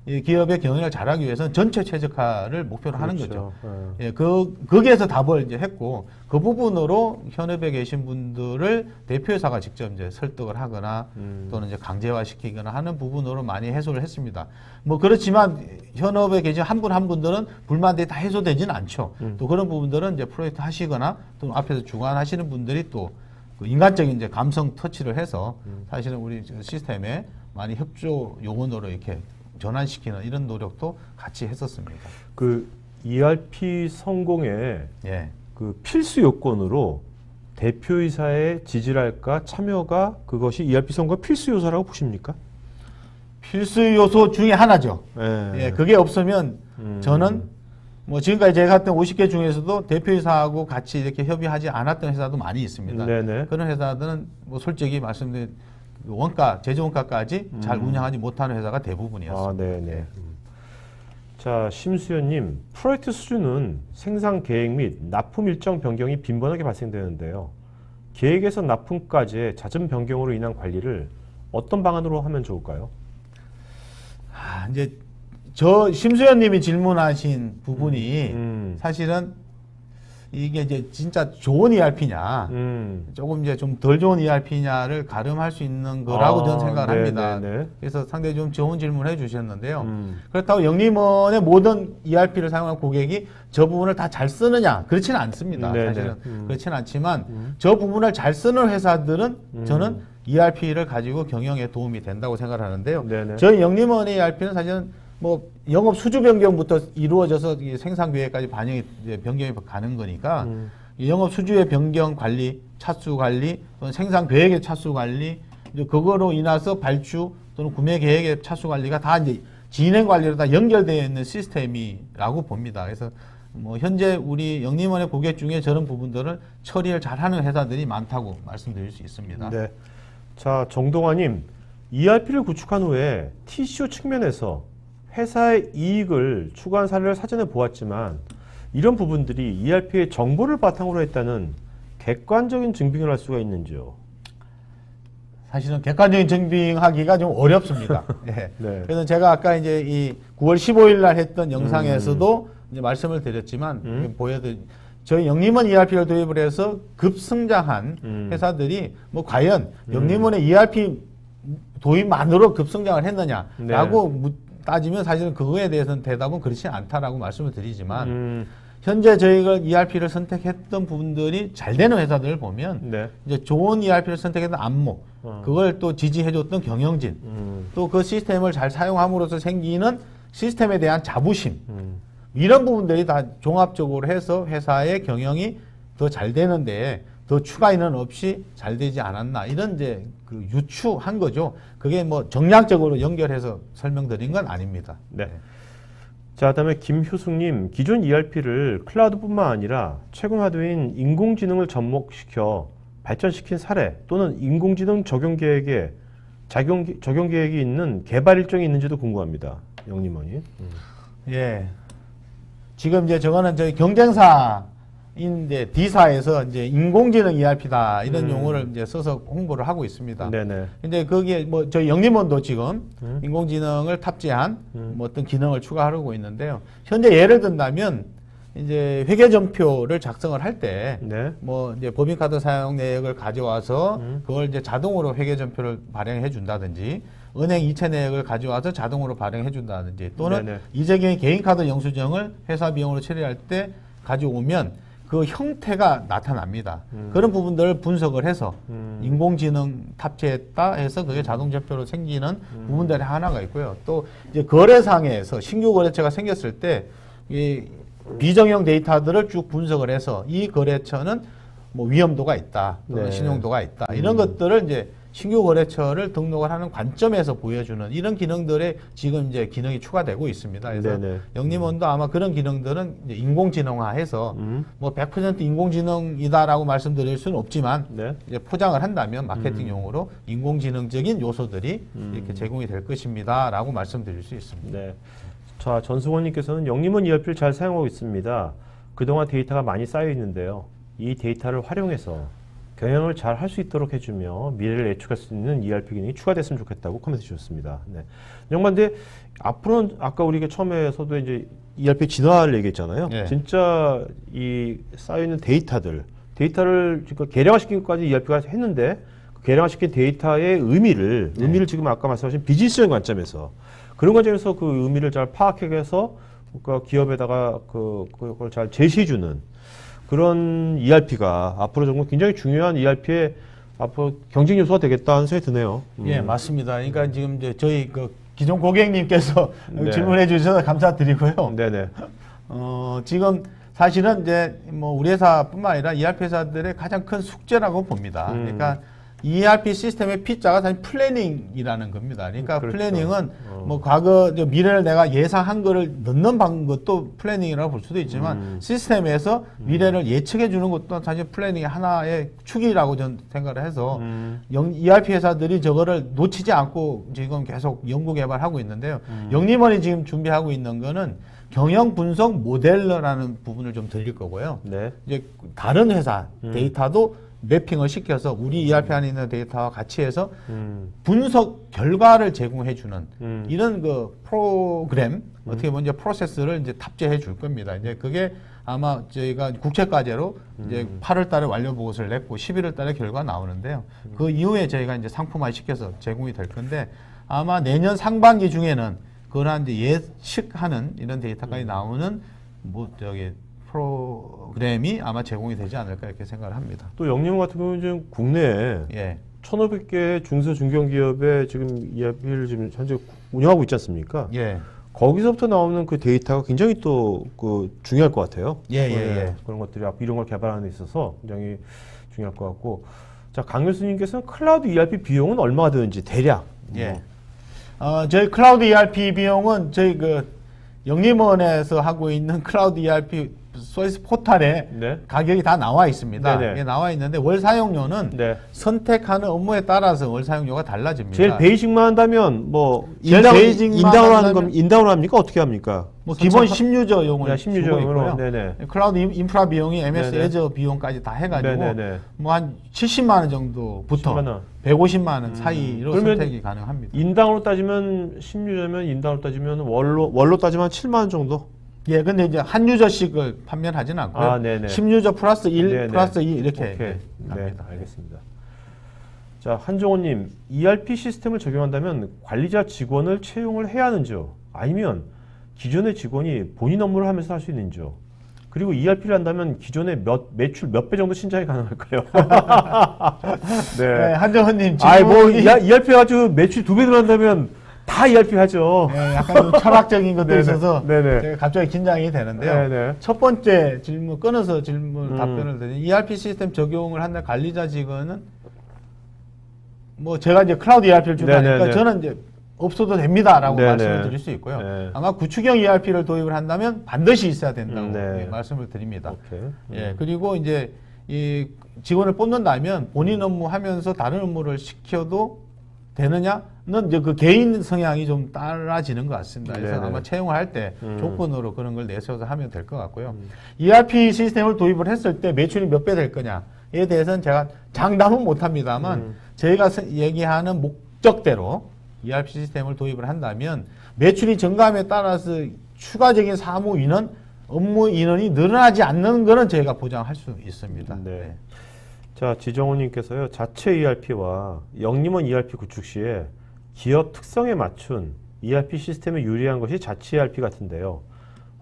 이 기업의 경영을 잘하기 위해서는 전체 최적화를 목표로 하는 거죠. 예, 거기에서 답을 이제 했고, 그 부분으로 현업에 계신 분들을 대표이사가 직접 이제 설득을 하거나 또는 이제 강제화시키거나 하는 부분으로 많이 해소를 했습니다. 뭐 그렇지만 현업에 계신 한 분 한 분들은 불만들이 다 해소되지는 않죠. 또 그런 부분들은 이제 프로젝트 하시거나 또 앞에서 주관하시는 분들이 또 그 인간적인 이제 감성 터치를 해서 사실은 우리 시스템에 많이 협조 요원으로 이렇게 전환시키는 이런 노력도 같이 했었습니다. 그 ERP 성공의 예. 그 필수 요건으로 대표이사의 지지랄까 참여가 그것이 ERP 성공의 필수 요소라고 보십니까? 필수 요소 중에 하나죠. 예. 예, 그게 없으면 저는 뭐 지금까지 제가 했던 50개 중에서도 대표이사하고 같이 이렇게 협의하지 않았던 회사도 많이 있습니다. 네네. 그런 회사들은 뭐 솔직히 말씀드린 원가, 제조 원가까지 잘 운영하지 못하는 회사가 대부분이었습니다. 아, 네네. 자, 심수연님, 프로젝트 수주는 생산 계획 및 납품 일정 변경이 빈번하게 발생되는데요. 계획에서 납품까지의 잦은 변경으로 인한 관리를 어떤 방안으로 하면 좋을까요? 아, 이제 저 심수연님이 질문하신 부분이 사실은 이게 이제 진짜 좋은 ERP냐, 조금 이제 좀 덜 좋은 ERP냐를 가름할 수 있는 거라고 저는 생각을 합니다. 네네. 그래서 상당히 좀 좋은 질문을 해주셨는데요. 그렇다고 영림원의 모든 ERP를 사용한 고객이 저 부분을 다 잘 쓰느냐? 그렇지는 않습니다. 네네. 사실은 그렇지는 않지만 저 부분을 잘 쓰는 회사들은 저는 ERP를 가지고 경영에 도움이 된다고 생각을 하는데요. 네네. 저희 영림원의 ERP는 사실은 뭐 영업 수주 변경부터 이루어져서 이 생산 계획까지 반영이 이제 변경이 가는 거니까 이 영업 수주의 변경 관리, 차수 관리, 또는 생산 계획의 차수 관리, 이제 그거로 인해서 발주 또는 구매 계획의 차수 관리가 다 이제 진행 관리로 다 연결되어 있는 시스템이라고 봅니다. 그래서 뭐 현재 우리 영림원의 고객 중에 저런 부분들을 처리를 잘하는 회사들이 많다고 말씀드릴 수 있습니다. 네. 자, 정동환님, ERP를 구축한 후에 TCO 측면에서 회사의 이익을 추구한 사례를 사전에 보았지만 이런 부분들이 ERP의 정보를 바탕으로 했다는 객관적인 증빙을 할 수가 있는지요? 사실은 객관적인 증빙하기가 좀 어렵습니다. 네. 네. 그래서 제가 아까 이제 이 9월 15일 날 했던 영상에서도 이제 말씀을 드렸지만 보여드린 저희 영림원 ERP를 도입을 해서 급성장한 회사들이 뭐 과연 영림원의 ERP 도입만으로 급성장을 했느냐라고 따지면 사실은 그거에 대해서는 대답은 그렇지 않다라고 말씀을 드리지만 현재 저희가 ERP를 선택했던 부분들이 잘 되는 회사들을 보면 네. 이제 좋은 ERP를 선택했던 안목, 그걸 또 지지해줬던 경영진, 또 그 시스템을 잘 사용함으로써 생기는 시스템에 대한 자부심, 이런 부분들이 다 종합적으로 해서 회사의 경영이 더 잘 되는데 더 추가 인원 없이 잘 되지 않았나, 이런 이제 그 유추한 거죠. 그게 뭐 정량적으로 연결해서 설명드린 건 아닙니다. 네. 자, 그다음에 김효숙님, 기존 ERP를 클라우드뿐만 아니라 최근 화두인 인공지능을 접목시켜 발전시킨 사례 또는 인공지능 적용 계획이 있는 개발 일정이 있는지도 궁금합니다. 영림원이. 예. 지금 이제 저거는 저희 경쟁사인데 D사에서 이제 인공지능 ERP다 이런 용어를 이제 써서 홍보를 하고 있습니다. 네네. 근데 거기에 뭐 저희 영림원도 지금 인공지능을 탑재한 뭐 어떤 기능을 추가하고 있는데요. 현재 예를 든다면 이제 회계전표를 작성을 할 때 뭐 네. 이제 법인카드 사용 내역을 가져와서 그걸 이제 자동으로 회계전표를 발행해 준다든지, 은행 이체 내역을 가져와서 자동으로 발행해 준다든지, 또는 네네. 이재경의 개인카드 영수증을 회사 비용으로 처리할 때 가져오면 그 형태가 나타납니다. 그런 부분들을 분석을 해서 인공지능 탑재했다 해서 그게 자동제표로 생기는 부분들이 하나가 있고요. 또 이제 거래상에서 신규 거래처가 생겼을 때 이 비정형 데이터들을 쭉 분석을 해서 이 거래처는 뭐 위험도가 있다, 또는 네. 신용도가 있다, 이런 것들을 이제 신규 거래처를 등록을 하는 관점에서 보여주는 이런 기능들에 지금 이제 기능이 추가되고 있습니다. 그래서 네네. 영림원도 아마 그런 기능들은 이제 인공지능화해서 뭐 100% 인공지능이다라고 말씀드릴 수는 없지만 네. 이제 포장을 한다면 마케팅용으로 인공지능적인 요소들이 이렇게 제공이 될 것입니다라고 말씀드릴 수 있습니다. 네. 자, 전승원님께서는 영림원 ERP를 잘 사용하고 있습니다. 그동안 데이터가 많이 쌓여 있는데요. 이 데이터를 활용해서 경영을 잘 할 수 있도록 해주며 미래를 예측할 수 있는 ERP 기능이 추가됐으면 좋겠다고 코멘트 주셨습니다. 네. 정말 근데 앞으로는 아까 우리가 처음에서도 이제 ERP 진화를 얘기했잖아요. 네. 진짜 이 쌓여있는 데이터를 계량화시킨 것까지 ERP가 했는데 그 계량화시킨 데이터의 의미를 지금 아까 말씀하신 비즈니스적인 관점에서 그런 관점에서 그 의미를 잘 파악해서 그 기업에다가 그걸 잘 제시해주는 그런 ERP가 앞으로 정말 굉장히 중요한 ERP의 앞으로 경쟁 요소가 되겠다는 생각이 드네요. 예, 맞습니다. 그러니까 지금 이제 저희 그 기존 고객님께서 네. 질문해 주셔서 감사드리고요. 네네. 지금 사실은 이제 뭐 우리 회사뿐만 아니라 ERP 회사들의 가장 큰 숙제라고 봅니다. 그러니까 ERP 시스템의 P자가 사실 플래닝이라는 겁니다. 그러니까 그렇죠. 플래닝은 뭐 과거 미래를 내가 예상한 거를 넣는 것도 플래닝이라고 볼 수도 있지만 시스템에서 미래를 예측해 주는 것도 사실 플래닝의 하나의 축이라고 저는 생각을 해서 ERP 회사들이 저거를 놓치지 않고 지금 계속 연구 개발하고 있는데요. 영림원이 지금 준비하고 있는 거는 경영 분석 모델러라는 부분을 좀 들릴 거고요. 네. 이제 다른 회사 데이터도 매핑을 시켜서 우리 ERP 안에 있는 데이터와 같이 해서 분석 결과를 제공해주는 이런 그 프로그램 어떻게 보면 이제 프로세스를 이제 탑재해 줄 겁니다. 이제 그게 아마 저희가 국책과제로 이제 8월 달에 완료 보고서를 냈고 11월 달에 결과 나오는데요. 그 이후에 저희가 이제 상품화 시켜서 제공이 될 건데 아마 내년 상반기 중에는 그런 이제 예측하는 이런 데이터까지 나오는 뭐 저기 프로그램이 아마 제공이 되지 않을까 이렇게 생각을 합니다. 또 영림원 같은 경우는 지금 국내에 예. 1,500개 중소 중견기업에 지금 ERP를 지금 현재 운영하고 있지 않습니까? 예. 거기서부터 나오는 그 데이터가 굉장히 또 그 중요할 것 같아요. 예, 네, 그런 것들이 이런 걸 개발하는 데 있어서 굉장히 중요할 것 같고. 자, 강 교수님께서는 클라우드 ERP 비용은 얼마가 드는지 대략. 예. 저희 클라우드 ERP 비용은 저희 그 영림원에서 하고 있는 클라우드 ERP 서비스 포털에 네. 가격이 다 나와 있습니다. 네네. 이게 나와 있는데 월 사용료는 네. 선택하는 업무에 따라서 월 사용료가 달라집니다. 제일 베이직만 한다면 뭐 제일 베이직만 인다운 합니까? 어떻게 합니까? 뭐 기본 10유저용을 네, 주고 10유저용으로. 있고요. 네네. 클라우드 인프라 비용이 MS 네네. 애저 비용까지 다 해가지고 네네네. 뭐 한 70만 원 정도부터 10만 원. 150만 원 사이로 그러면 선택이 가능합니다. 인당으로 따지면 10유저면 인당으로 따지면 월로 따지면 한 7만 원 정도? 예, 근데 이제 한 유저씩을 판매를 하진 않고요. 아, 네네. 10유저 플러스 1 네네. 플러스 2 이렇게 오케이. 네, 갑니다. 알겠습니다. 자, 한종호님, ERP 시스템을 적용한다면 관리자 직원을 채용을 해야 하는지요? 아니면 기존의 직원이 본인 업무를 하면서 할 수 있는지요? 그리고 ERP를 한다면 기존의 매출 몇 배 정도 신장이 가능할까요? 네, 한정훈님 아이 뭐 ERP 해가지고 매출 2배 늘어난다면 다 ERP 하죠. 네, 약간 좀 철학적인 것도 네네. 있어서 네네. 제가 갑자기 긴장이 되는데요. 네네. 첫 번째 질문 끊어서 답변을 드리면 ERP 시스템 적용을 한다 관리자 직원은 뭐 제가 이제 클라우드 ERP를 준다니까 네네네. 저는 이제 없어도 됩니다라고 네네. 말씀을 드릴 수 있고요. 네. 아마 구축형 ERP를 도입을 한다면 반드시 있어야 된다고 네. 예, 말씀을 드립니다. 오케이. 예, 그리고 이제 이 직원을 뽑는다면 본인 업무 하면서 다른 업무를 시켜도 되느냐는 이제 그 개인 성향이 좀 따라지는 것 같습니다. 그래서 네네. 아마 채용을 할 때 조건으로 그런 걸 내세워서 하면 될 것 같고요. ERP 시스템을 도입을 했을 때 매출이 몇 배 될 거냐에 대해서는 제가 장담은 못합니다만 저희가 얘기하는 목적대로 ERP 시스템을 도입을 한다면 매출이 증가함에 따라서 추가적인 사무 인원, 업무 인원이 늘어나지 않는 것은 저희가 보장할 수 있습니다. 네. 자, 지정호님께서요, 자체 ERP와 영림원 ERP 구축 시에 기업 특성에 맞춘 ERP 시스템에 유리한 것이 자체 ERP 같은데요.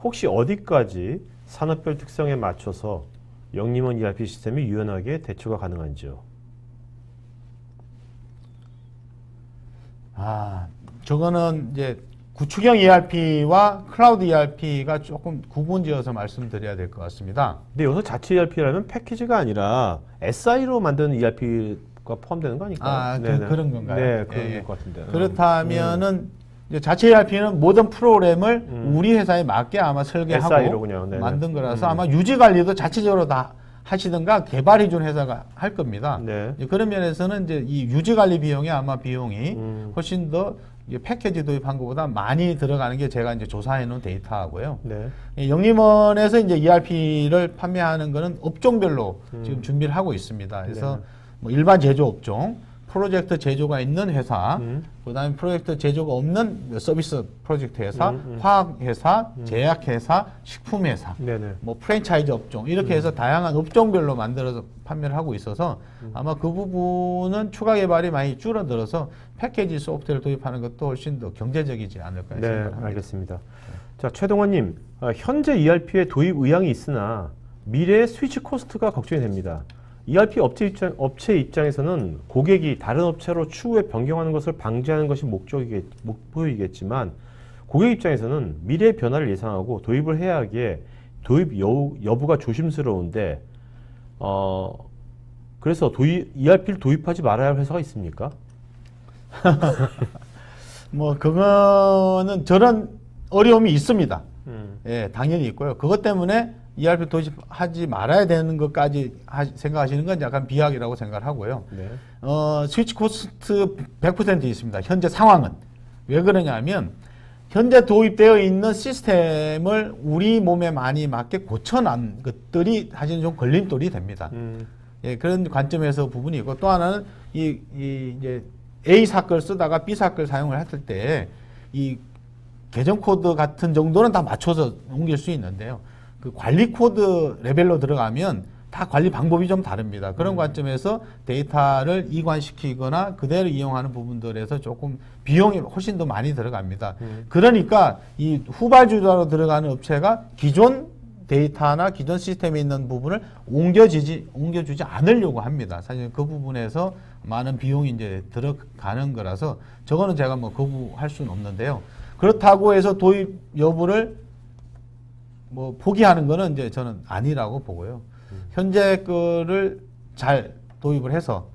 혹시 어디까지 산업별 특성에 맞춰서 영림원 ERP 시스템이 유연하게 대처가 가능한지요? 저거는 이제 구축형 ERP와 클라우드 ERP가 조금 구분지어서 말씀드려야 될 것 같습니다. 근데 여기서 자체 ERP라면 패키지가 아니라 SI로 만드는 ERP 포함되는 거 아닐까요? 아, 그런 건가요? 네, 그런 예. 것 같은데. 그렇다면은 이제 자체 ERP는 모든 프로그램을 우리 회사에 맞게 아마 설계하고 SI로군요. 네네. 만든 거라서 아마 유지 관리도 자체적으로 다 하시든가 개발해 준 회사가 할 겁니다. 네. 그런 면에서는 이제 이 유지 관리 비용이 아마 비용이 훨씬 더 이제 패키지 도입한 것보다 많이 들어가는 게 제가 이제 조사해 놓은 데이터하고요. 네. 이 영림원에서 이제 ERP를 판매하는 거는 업종별로 지금 준비를 하고 있습니다. 그래서 뭐 일반 제조 업종, 프로젝트 제조가 있는 회사, 그다음에 프로젝트 제조가 없는 서비스 프로젝트 회사, 화학 회사, 제약 회사, 식품 회사, 네네. 뭐 프랜차이즈 업종 이렇게 해서 다양한 업종별로 만들어서 판매를 하고 있어서 아마 그 부분은 추가 개발이 많이 줄어들어서 패키지 소프트웨어를 도입하는 것도 훨씬 더 경제적이지 않을까 네, 생각합니다. 알겠습니다. 자, 최동원님, 현재 ERP의 도입 의향이 있으나 미래의 스위치 코스트가 걱정이 됩니다. ERP 업체 입장에서는 고객이 다른 업체로 추후에 변경하는 것을 방지하는 것이 목표이겠지만 고객 입장에서는 미래의 변화를 예상하고 도입을 해야 하기에 도입 여부가 조심스러운데 그래서 ERP를 도입하지 말아야 할 회사가 있습니까? 뭐 그거는 저런 어려움이 있습니다. 예, 당연히 있고요. 그것 때문에 ERP 도입하지 말아야 되는 것까지 생각하시는 건 약간 비약이라고 생각을 하고요. 네. 스위치 코스트 100% 있습니다. 현재 상황은. 왜 그러냐면 현재 도입되어 있는 시스템을 우리 몸에 많이 맞게 고쳐난 것들이 사실은 좀 걸림돌이 됩니다. 예, 그런 관점에서 부분이 있고 또 하나는 이제 A 사건을 쓰다가 B 사건을 사용을 했을 때 이 계정 코드 같은 정도는 다 맞춰서 옮길 수 있는데요. 그 관리 코드 레벨로 들어가면 다 관리 방법이 좀 다릅니다. 그런 관점에서 데이터를 이관시키거나 그대로 이용하는 부분들에서 조금 비용이 훨씬 더 많이 들어갑니다. 그러니까 이 후발주자로 들어가는 업체가 기존 데이터나 기존 시스템에 있는 부분을 옮겨주지 않으려고 합니다. 사실 그 부분에서 많은 비용이 이제 들어가는 거라서 저거는 제가 뭐 거부할 수는 없는데요. 그렇다고 해서 도입 여부를 뭐 포기하는 거는 이제 저는 아니라고 보고요. 현재 거를 잘 도입을 해서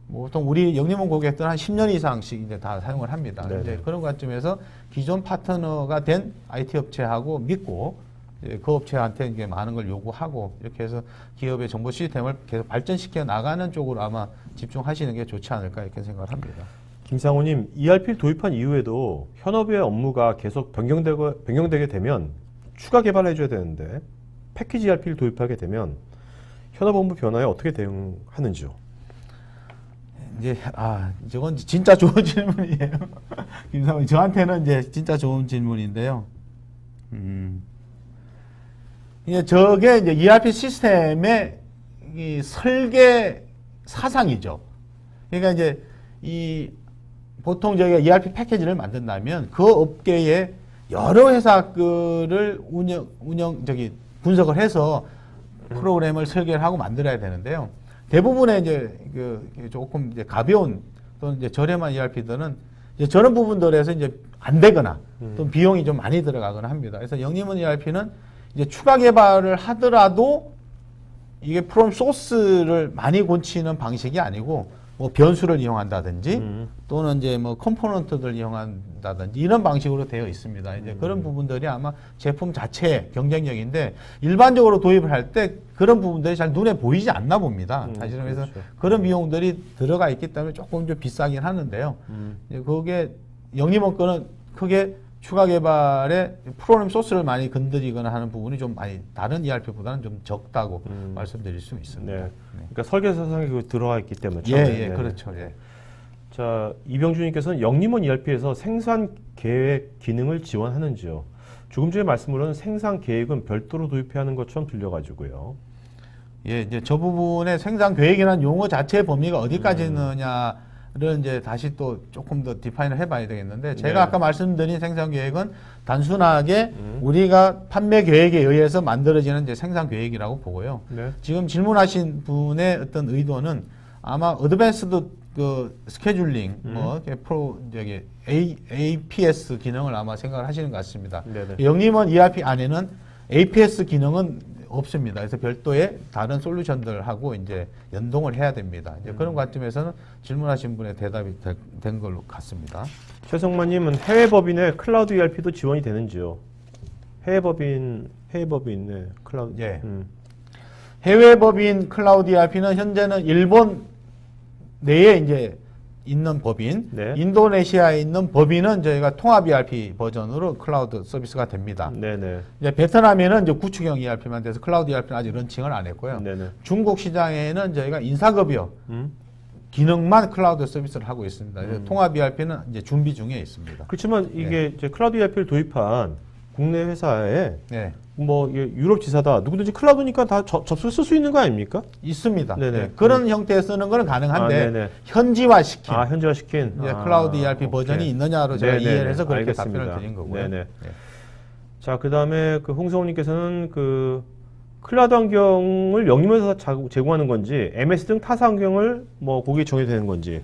뭐 보통 우리 영림원 고객들은 한 10년 이상씩 이제 다 사용을 합니다. 이제 그런 관점에서 기존 파트너가 된 IT 업체하고 믿고 그 업체한테 이게 많은 걸 요구하고 이렇게 해서 기업의 정보 시스템을 계속 발전시켜 나가는 쪽으로 아마 집중하시는 게 좋지 않을까 이렇게 생각을 합니다. 김상호님, ERP를 도입한 이후에도 현업의 업무가 계속 변경되게 되면 추가 개발을 해줘야 되는데 패키지 ERP를 도입하게 되면 현업 업무 변화에 어떻게 대응하는지요? 이제 저건 진짜 좋은 질문이에요. 김상훈 저한테는 이제 진짜 좋은 질문인데요. 이제 저게 이제 ERP 시스템의 이 설계 사상이죠. 그러니까 이제 보통 저희가 ERP 패키지를 만든다면 그 업계에 여러 회사들을 분석을 해서 프로그램을 설계를 하고 만들어야 되는데요. 대부분의 이제 조금 이제 가벼운 또는 이제 저렴한 ERP들은 이제 저런 부분들에서 이제 안 되거나 또 비용이 좀 많이 들어가거나 합니다. 그래서 영림원 ERP는 이제 추가 개발을 하더라도 이게 프롬 소스를 많이 고치는 방식이 아니고 뭐 변수를 이용한다든지 또는 이제 뭐 컴포넌트를 이용한다든지 이런 방식으로 되어 있습니다. 이제 그런 부분들이 아마 제품 자체의 경쟁력인데 일반적으로 도입을 할 때 그런 부분들이 잘 눈에 보이지 않나 봅니다. 사실은 그래서 그렇죠. 그런 비용들이 들어가 있기 때문에 조금 좀 비싸긴 하는데요. 이제 그게 영림원 거는 크게 추가 개발에 프로그램 소스를 많이 건드리거나 하는 부분이 좀 많이 다른 ERP보다는 좀 적다고 말씀드릴 수 있습니다. 네. 그러니까 설계 사상이 들어가 있기 때문에. 예, 그렇죠. 예. 자, 이병준님께서는 영림원 ERP에서 생산 계획 기능을 지원하는지요? 조금 전에 말씀으로는 생산 계획은 별도로 도입해야 하는 것처럼 들려가지고요. 예, 이제 저 부분의 생산 계획이라는 용어 자체의 범위가 어디까지 있느냐를 이제 다시 또 조금 더 디파인을 해봐야 되겠는데 제가 네. 아까 말씀드린 생산 계획은 단순하게 우리가 판매 계획에 의해서 만들어지는 이제 생산 계획이라고 보고요. 네. 지금 질문하신 분의 어떤 의도는 아마 어드밴스드 그 스케줄링 APS 기능을 아마 생각을 하시는 것 같습니다. 네네. 영림원 ERP 안에는 APS 기능은 없습니다. 그래서 별도의 다른 솔루션들하고 이제 연동을 해야 됩니다. 이제 그런 관점에서는 질문하신 분의 대답이 된 걸로 같습니다. 최성만님은 해외 법인의 클라우드 ERP도 지원이 되는지요? 해외 법인 네, 클라우드. 예. 해외 법인 클라우드 ERP는 현재는 일본 내에 이제 있는 법인, 네. 인도네시아에 있는 법인은 저희가 통합 ERP 버전으로 클라우드 서비스가 됩니다. 네네. 이제 베트남에는 이제 구축형 ERP만 돼서 클라우드 ERP는 아직 런칭을 안 했고요. 네네. 중국 시장에는 저희가 인사급여 기능만 클라우드 서비스를 하고 있습니다. 그래서 통합 ERP는 이제 준비 중에 있습니다. 그렇지만 이게 이제 클라우드 ERP를 도입한 국내 회사에 네. 뭐 이게 유럽 지사다 누구든지 클라우드니까 다 접수를 쓸 수 있는 거 아닙니까? 있습니다. 네네. 네. 그런 형태에 쓰는 거는 가능한데 네네. 현지화시킨 현지화시킨 이제 클라우드 ERP 버전이 있느냐로 제가 네네네. 이해를 해서 그렇게 알겠습니다. 답변을 드린 거고요. 네네. 네. 자, 그다음에 그 홍성호님께서는 그 클라우드 환경을 영림에서 제공하는 건지 MS 등 타사 환경을 뭐 고객이 정해야 되는 건지.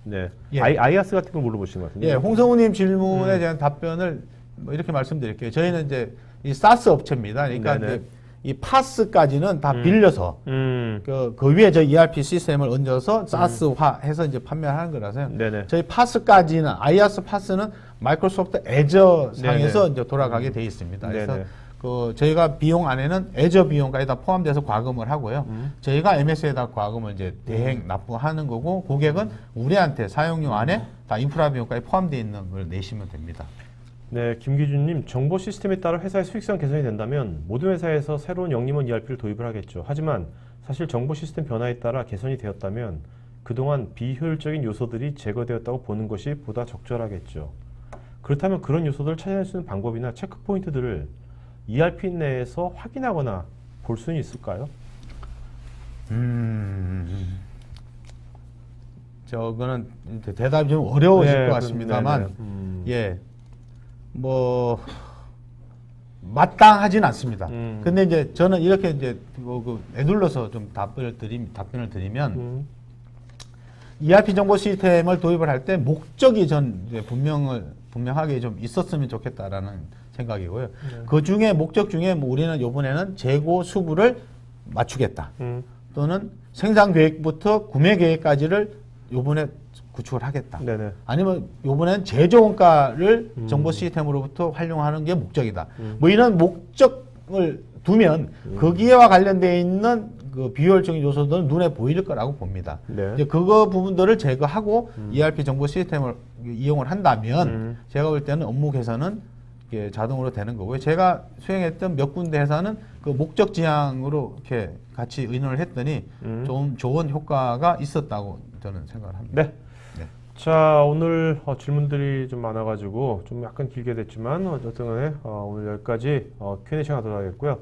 네. 예. 아이아스 같은 걸 물어보신 것 같은데. 예, 홍성우님 질문에 대한 답변을 뭐 이렇게 말씀드릴게요. 저희는 이제 이 사스 업체입니다. 그러니까 네네. 이제 이 파스까지는 다 빌려서 그 위에 저 ERP 시스템을 얹어서 사스화해서 이제 판매하는 거라서요. 네네. 저희 파스까지는 아이아스 파스는 마이크로소프트 애저 상에서 네네. 이제 돌아가게 돼 있습니다. 그래서 네네. 그 저희가 비용 안에는 애저 비용까지 다 포함돼서 과금을 하고요. 저희가 MS에다 과금을 이제 대행 납부하는 거고 고객은 우리한테 사용료 안에 다 인프라 비용까지 포함되어 있는 걸 내시면 됩니다. 네, 김기준님, 정보 시스템에 따라 회사의 수익성 개선이 된다면 모든 회사에서 새로운 영림원 ERP를 도입을 하겠죠. 하지만 사실 정보 시스템 변화에 따라 개선이 되었다면 그동안 비효율적인 요소들이 제거되었다고 보는 것이 보다 적절하겠죠. 그렇다면 그런 요소들을 찾아낼 수 있는 방법이나 체크 포인트들을 ERP 내에서 확인하거나 볼 수는 있을까요? 저거는 대답이 좀 어려우실 네, 것 같습니다만, 예, 뭐 마땅하진 않습니다. 근데 이제 저는 이렇게 이제 애둘러서 좀 답변을 드리면, ERP 정보 시스템을 도입을 할 때 목적이 전 이제 분명하게 좀 있었으면 좋겠다라는 생각이고요. 그 중에 목적 중에 뭐 우리는 이번에는 재고 수부를 맞추겠다. 또는 생산 계획부터 구매 계획까지를 요번에 구축을 하겠다. 네네. 아니면 요번엔 제조 원가를 정보 시스템으로부터 활용하는 게 목적이다. 뭐 이런 목적을 두면 거기에와 관련되어 있는 그 비효율적인 요소들은 눈에 보일 거라고 봅니다. 네. 이제 그거 부분들을 제거하고 ERP 정보 시스템을 이용을 한다면 제가 볼 때는 업무 개선은 이게 자동으로 되는 거고요. 제가 수행했던 몇 군데 회사는 그 목적 지향으로 이렇게 같이 의논을 했더니 좀 좋은 효과가 있었다고 저는 생각을 합니다. 네. 자, 오늘 질문들이 좀 많아가지고 좀 약간 길게 됐지만 어쨌든 간에 오늘 여기까지 Q&A 시간 하도록 하겠고요.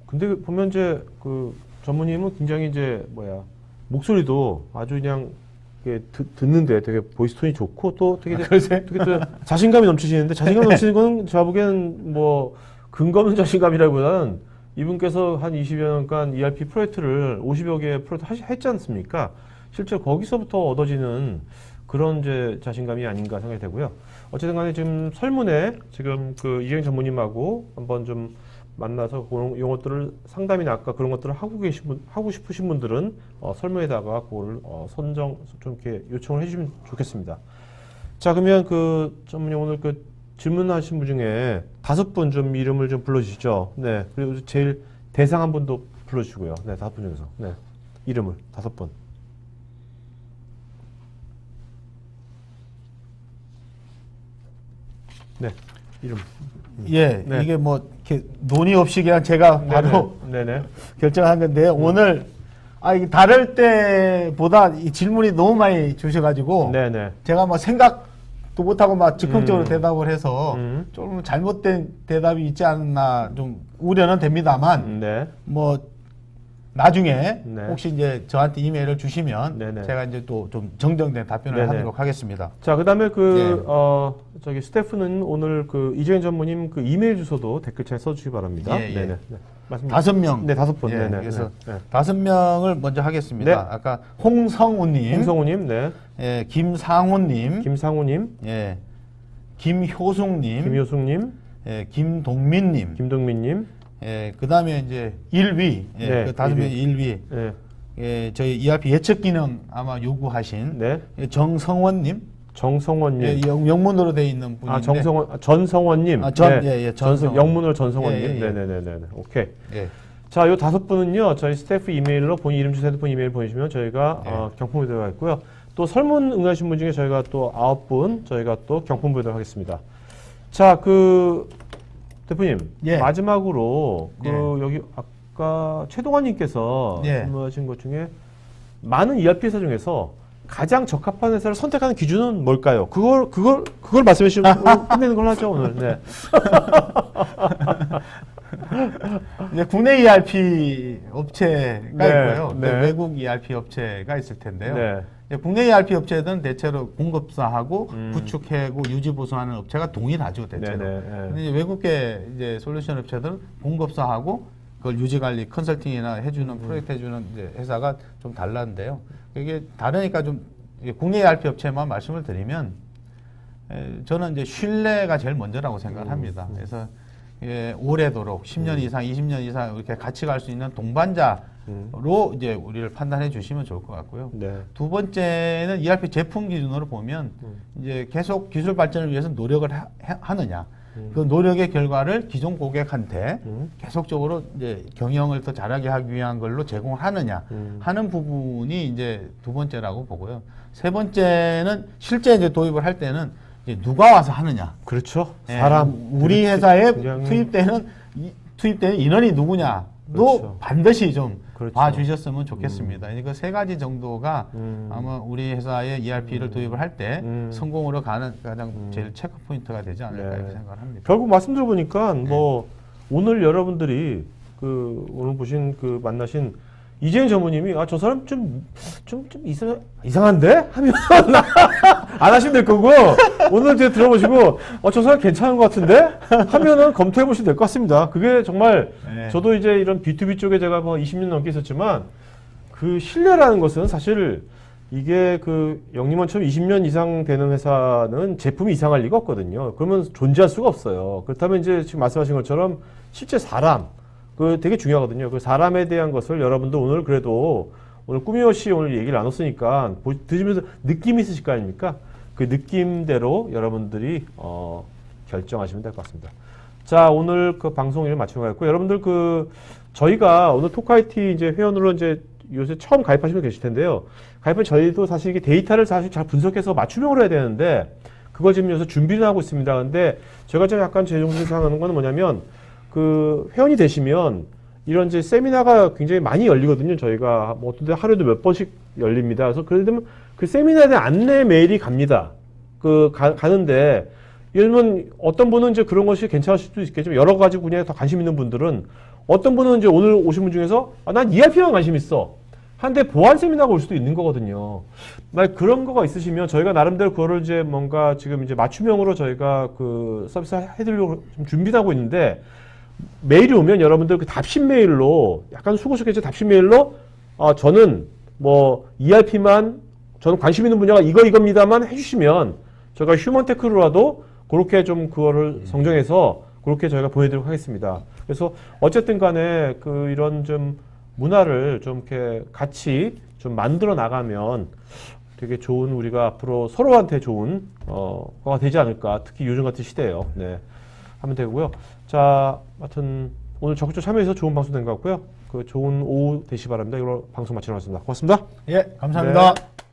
근데 보면 이제 그 전무님은 굉장히 이제 목소리도 아주 그냥 듣는데 되게 보이스 톤이 좋고 또 되게 또 자신감이 넘치시는데 자신감 넘치는 거는 제가 보기에는 뭐 근거 없는 자신감이라기보다는 이분께서 한 20여 년간 ERP 프로젝트를 50여 개의 프로젝트 했지 않습니까? 실제 거기서부터 얻어지는 그런 이제 자신감이 아닌가 생각이 되고요. 어쨌든 간에 지금 설문에 지금 그 이경 전무님하고 한번 좀 만나서 그런 용어들을 상담이나 아까 그런 것들을 하고 싶으신 분들은 설문에다가 그거를 선정 좀 이렇게 요청을 해주시면 좋겠습니다. 자, 그러면 그 전무님 오늘 그 질문하신 분 중에 5분 좀 이름을 좀 불러주시죠. 네. 그리고 제일 대상 한 분도 불러주시고요. 네, 5분 중에서. 네. 이름을 5분. 네. 이름. 예, 네. 이게 뭐 이렇게 논의 없이 그냥 제가 바로 네네. 결정한 건데 오늘 이게 다를 때보다 이 질문이 너무 많이 주셔가지고 네네. 제가 뭐 생각도 못하고 막 즉흥적으로 대답을 해서 좀 잘못된 대답이 있지 않나 좀 우려는 됩니다만 네. 뭐 나중에 네. 혹시 이제 저한테 이메일을 주시면 네네. 제가 이제 또 좀 정정된 답변을 네네. 하도록 하겠습니다. 자, 그다음에 저기 스태프는 오늘 그 이재현 전무님 그 이메일 주소도 댓글창에 써주시기 바랍니다. 예, 예. 네네. 네. 맞습니다. 5명. 네, 5분. 예, 네네. 그래서 네. 5명을 먼저 하겠습니다. 네. 아까 홍성우님, 홍성우님, 네. 예, 김상훈님, 김상우님, 예, 김효숙님, 김효숙님, 예, 김동민님, 김동민님, 예, 그다음에 이제 1위, 예, 네, 그 5명 1위, 네. 예, 저희 ERP 예측 기능 아마 요구하신 네. 예, 정성원님, 정성원님. 예, 영문으로 돼 있는 분인데, 전성원님. 영문으로 전성원님. 예, 예. 네네네네. 오케이. 예, 자, 요 5분은요, 저희 스태프 이메일로 본인 이름, 주소, 핸드폰 이메일 보내주시면 저희가 경품이 들어가 있고요. 또 설문 응하신 분 중에 저희가 또 9분 저희가 또 경품 보도록 하겠습니다. 자, 대표님. 예. 마지막으로 예. 여기 아까 최동환님께서 예. 질문하신 것 중에 많은 ERP 회사 중에서 가장 적합한 회사를 선택하는 기준은 뭘까요? 그걸 말씀해 주시면 오늘 끝내는 걸로 하죠, 오늘. 네. 이제 국내 ERP 업체가 네, 있고요. 네. 외국 ERP 업체가 있을 텐데요. 네. 이제 국내 ERP 업체들은 대체로 공급사하고 구축하고 유지 보수하는 업체가 동일하죠, 대체로. 네네. 근데 이제 외국계 이제 솔루션 업체들은 공급사하고 그걸 유지 관리 컨설팅이나 해주는 프로젝트 해주는 이제 회사가 좀 달랐는데요. 이게 다르니까 좀 국내 ERP 업체만 말씀을 드리면 저는 이제 신뢰가 제일 먼저라고 생각을 합니다. 그래서 오래도록 10년 이상, 20년 이상 이렇게 같이 갈 수 있는 동반자로 이제 우리를 판단해 주시면 좋을 것 같고요. 네. 두 번째는 ERP 제품 기준으로 보면 이제 계속 기술 발전을 위해서 노력을 하느냐. 그 노력의 결과를 기존 고객한테 계속적으로 이제 경영을 더 잘하게 하기 위한 걸로 제공을 하느냐 하는 부분이 이제 두 번째라고 보고요. 세 번째는 실제 이제 도입을 할 때는 이제 누가 와서 하느냐. 그렇죠. 예, 사람. 우리 회사에 굉장히- 투입되는 인원이 누구냐도 그렇죠. 반드시 좀 그렇죠. 봐주셨으면 좋겠습니다. 이거 세 가지 정도가 아마 우리 회사의 ERP를 도입을 할 때 성공으로 가는 가장 제일 체크 포인트가 되지 않을까 네. 이렇게 생각을 합니다. 결국 말씀 들어보니까 오늘 여러분들이 오늘 보신 만나신 이재영 전무님이 저 사람 좀 이상한데? 하면 안 하시면 될 거고 오늘 이제 들어보시고 저 사람 괜찮은 것 같은데? 하면은 검토해 보시면 될 것 같습니다. 그게 정말 네. 저도 이제 이런 B2B 쪽에 제가 20년 넘게 있었지만 그 신뢰라는 것은 사실 이게 영림원처럼 20년 이상 되는 회사는 제품이 이상할 리가 없거든요. 그러면 존재할 수가 없어요. 그렇다면 이제 지금 말씀하신 것처럼 실제 사람 되게 중요하거든요. 그 사람에 대한 것을 여러분도 오늘 그래도 오늘 꾸미옷이 오늘 얘기를 나눴으니까 드시면서 느낌이 있으실 거 아닙니까? 그 느낌대로 여러분들이 결정하시면 될 것 같습니다. 자, 오늘 방송을 마치고 가겠고 여러분들 저희가 오늘 토크IT 이제 회원으로 이제 요새 처음 가입하시면 계실 텐데요. 가입은 저희도 사실 이게 데이터를 사실 잘 분석해서 맞춤형으로 해야 되는데 그걸 지금 요새 준비를 하고 있습니다. 근데 제가 좀 약간 재정신상하는 건 뭐냐면 회원이 되시면 이런 이제 세미나가 굉장히 많이 열리거든요. 저희가 어떤 데 하루에도 몇 번씩 열립니다. 그래서 그럴 때면 그 세미나에 대한 안내 메일이 갑니다. 가는데 예를 들면 어떤 분은 이제 그런 것이 괜찮을 수도 있겠지만 여러 가지 분야에 더 관심 있는 분들은 어떤 분은 이제 오늘 오신 분 중에서 난 ERP만 관심 있어. 한데 보안 세미나가 올 수도 있는 거거든요. 만약 그런 거가 있으시면 저희가 나름대로 그거를 이제 뭔가 지금 이제 맞춤형으로 저희가 서비스 해드리려고 좀 준비를 하고 있는데 메일이 오면 여러분들 답신 메일로 약간 수고스럽겠죠. 답신 메일로 저는 ERP만 저는 관심 있는 분야가 이겁니다만 해주시면 저희가 휴먼테크로라도 그렇게 좀 그거를 성정해서 그렇게 저희가 보내드리도록 하겠습니다. 그래서 어쨌든 간에 이런 좀 문화를 좀 이렇게 같이 좀 만들어 나가면 되게 좋은 우리가 앞으로 서로한테 좋은 거가 되지 않을까. 특히 요즘 같은 시대에요. 네. 하면 되고요. 자, 하여튼 오늘 적극적으로 참여해서 좋은 방송 된 것 같고요. 좋은 오후 되시 바랍니다. 이걸로 방송 마치도록 하겠습니다. 고맙습니다. 예, 감사합니다. 네.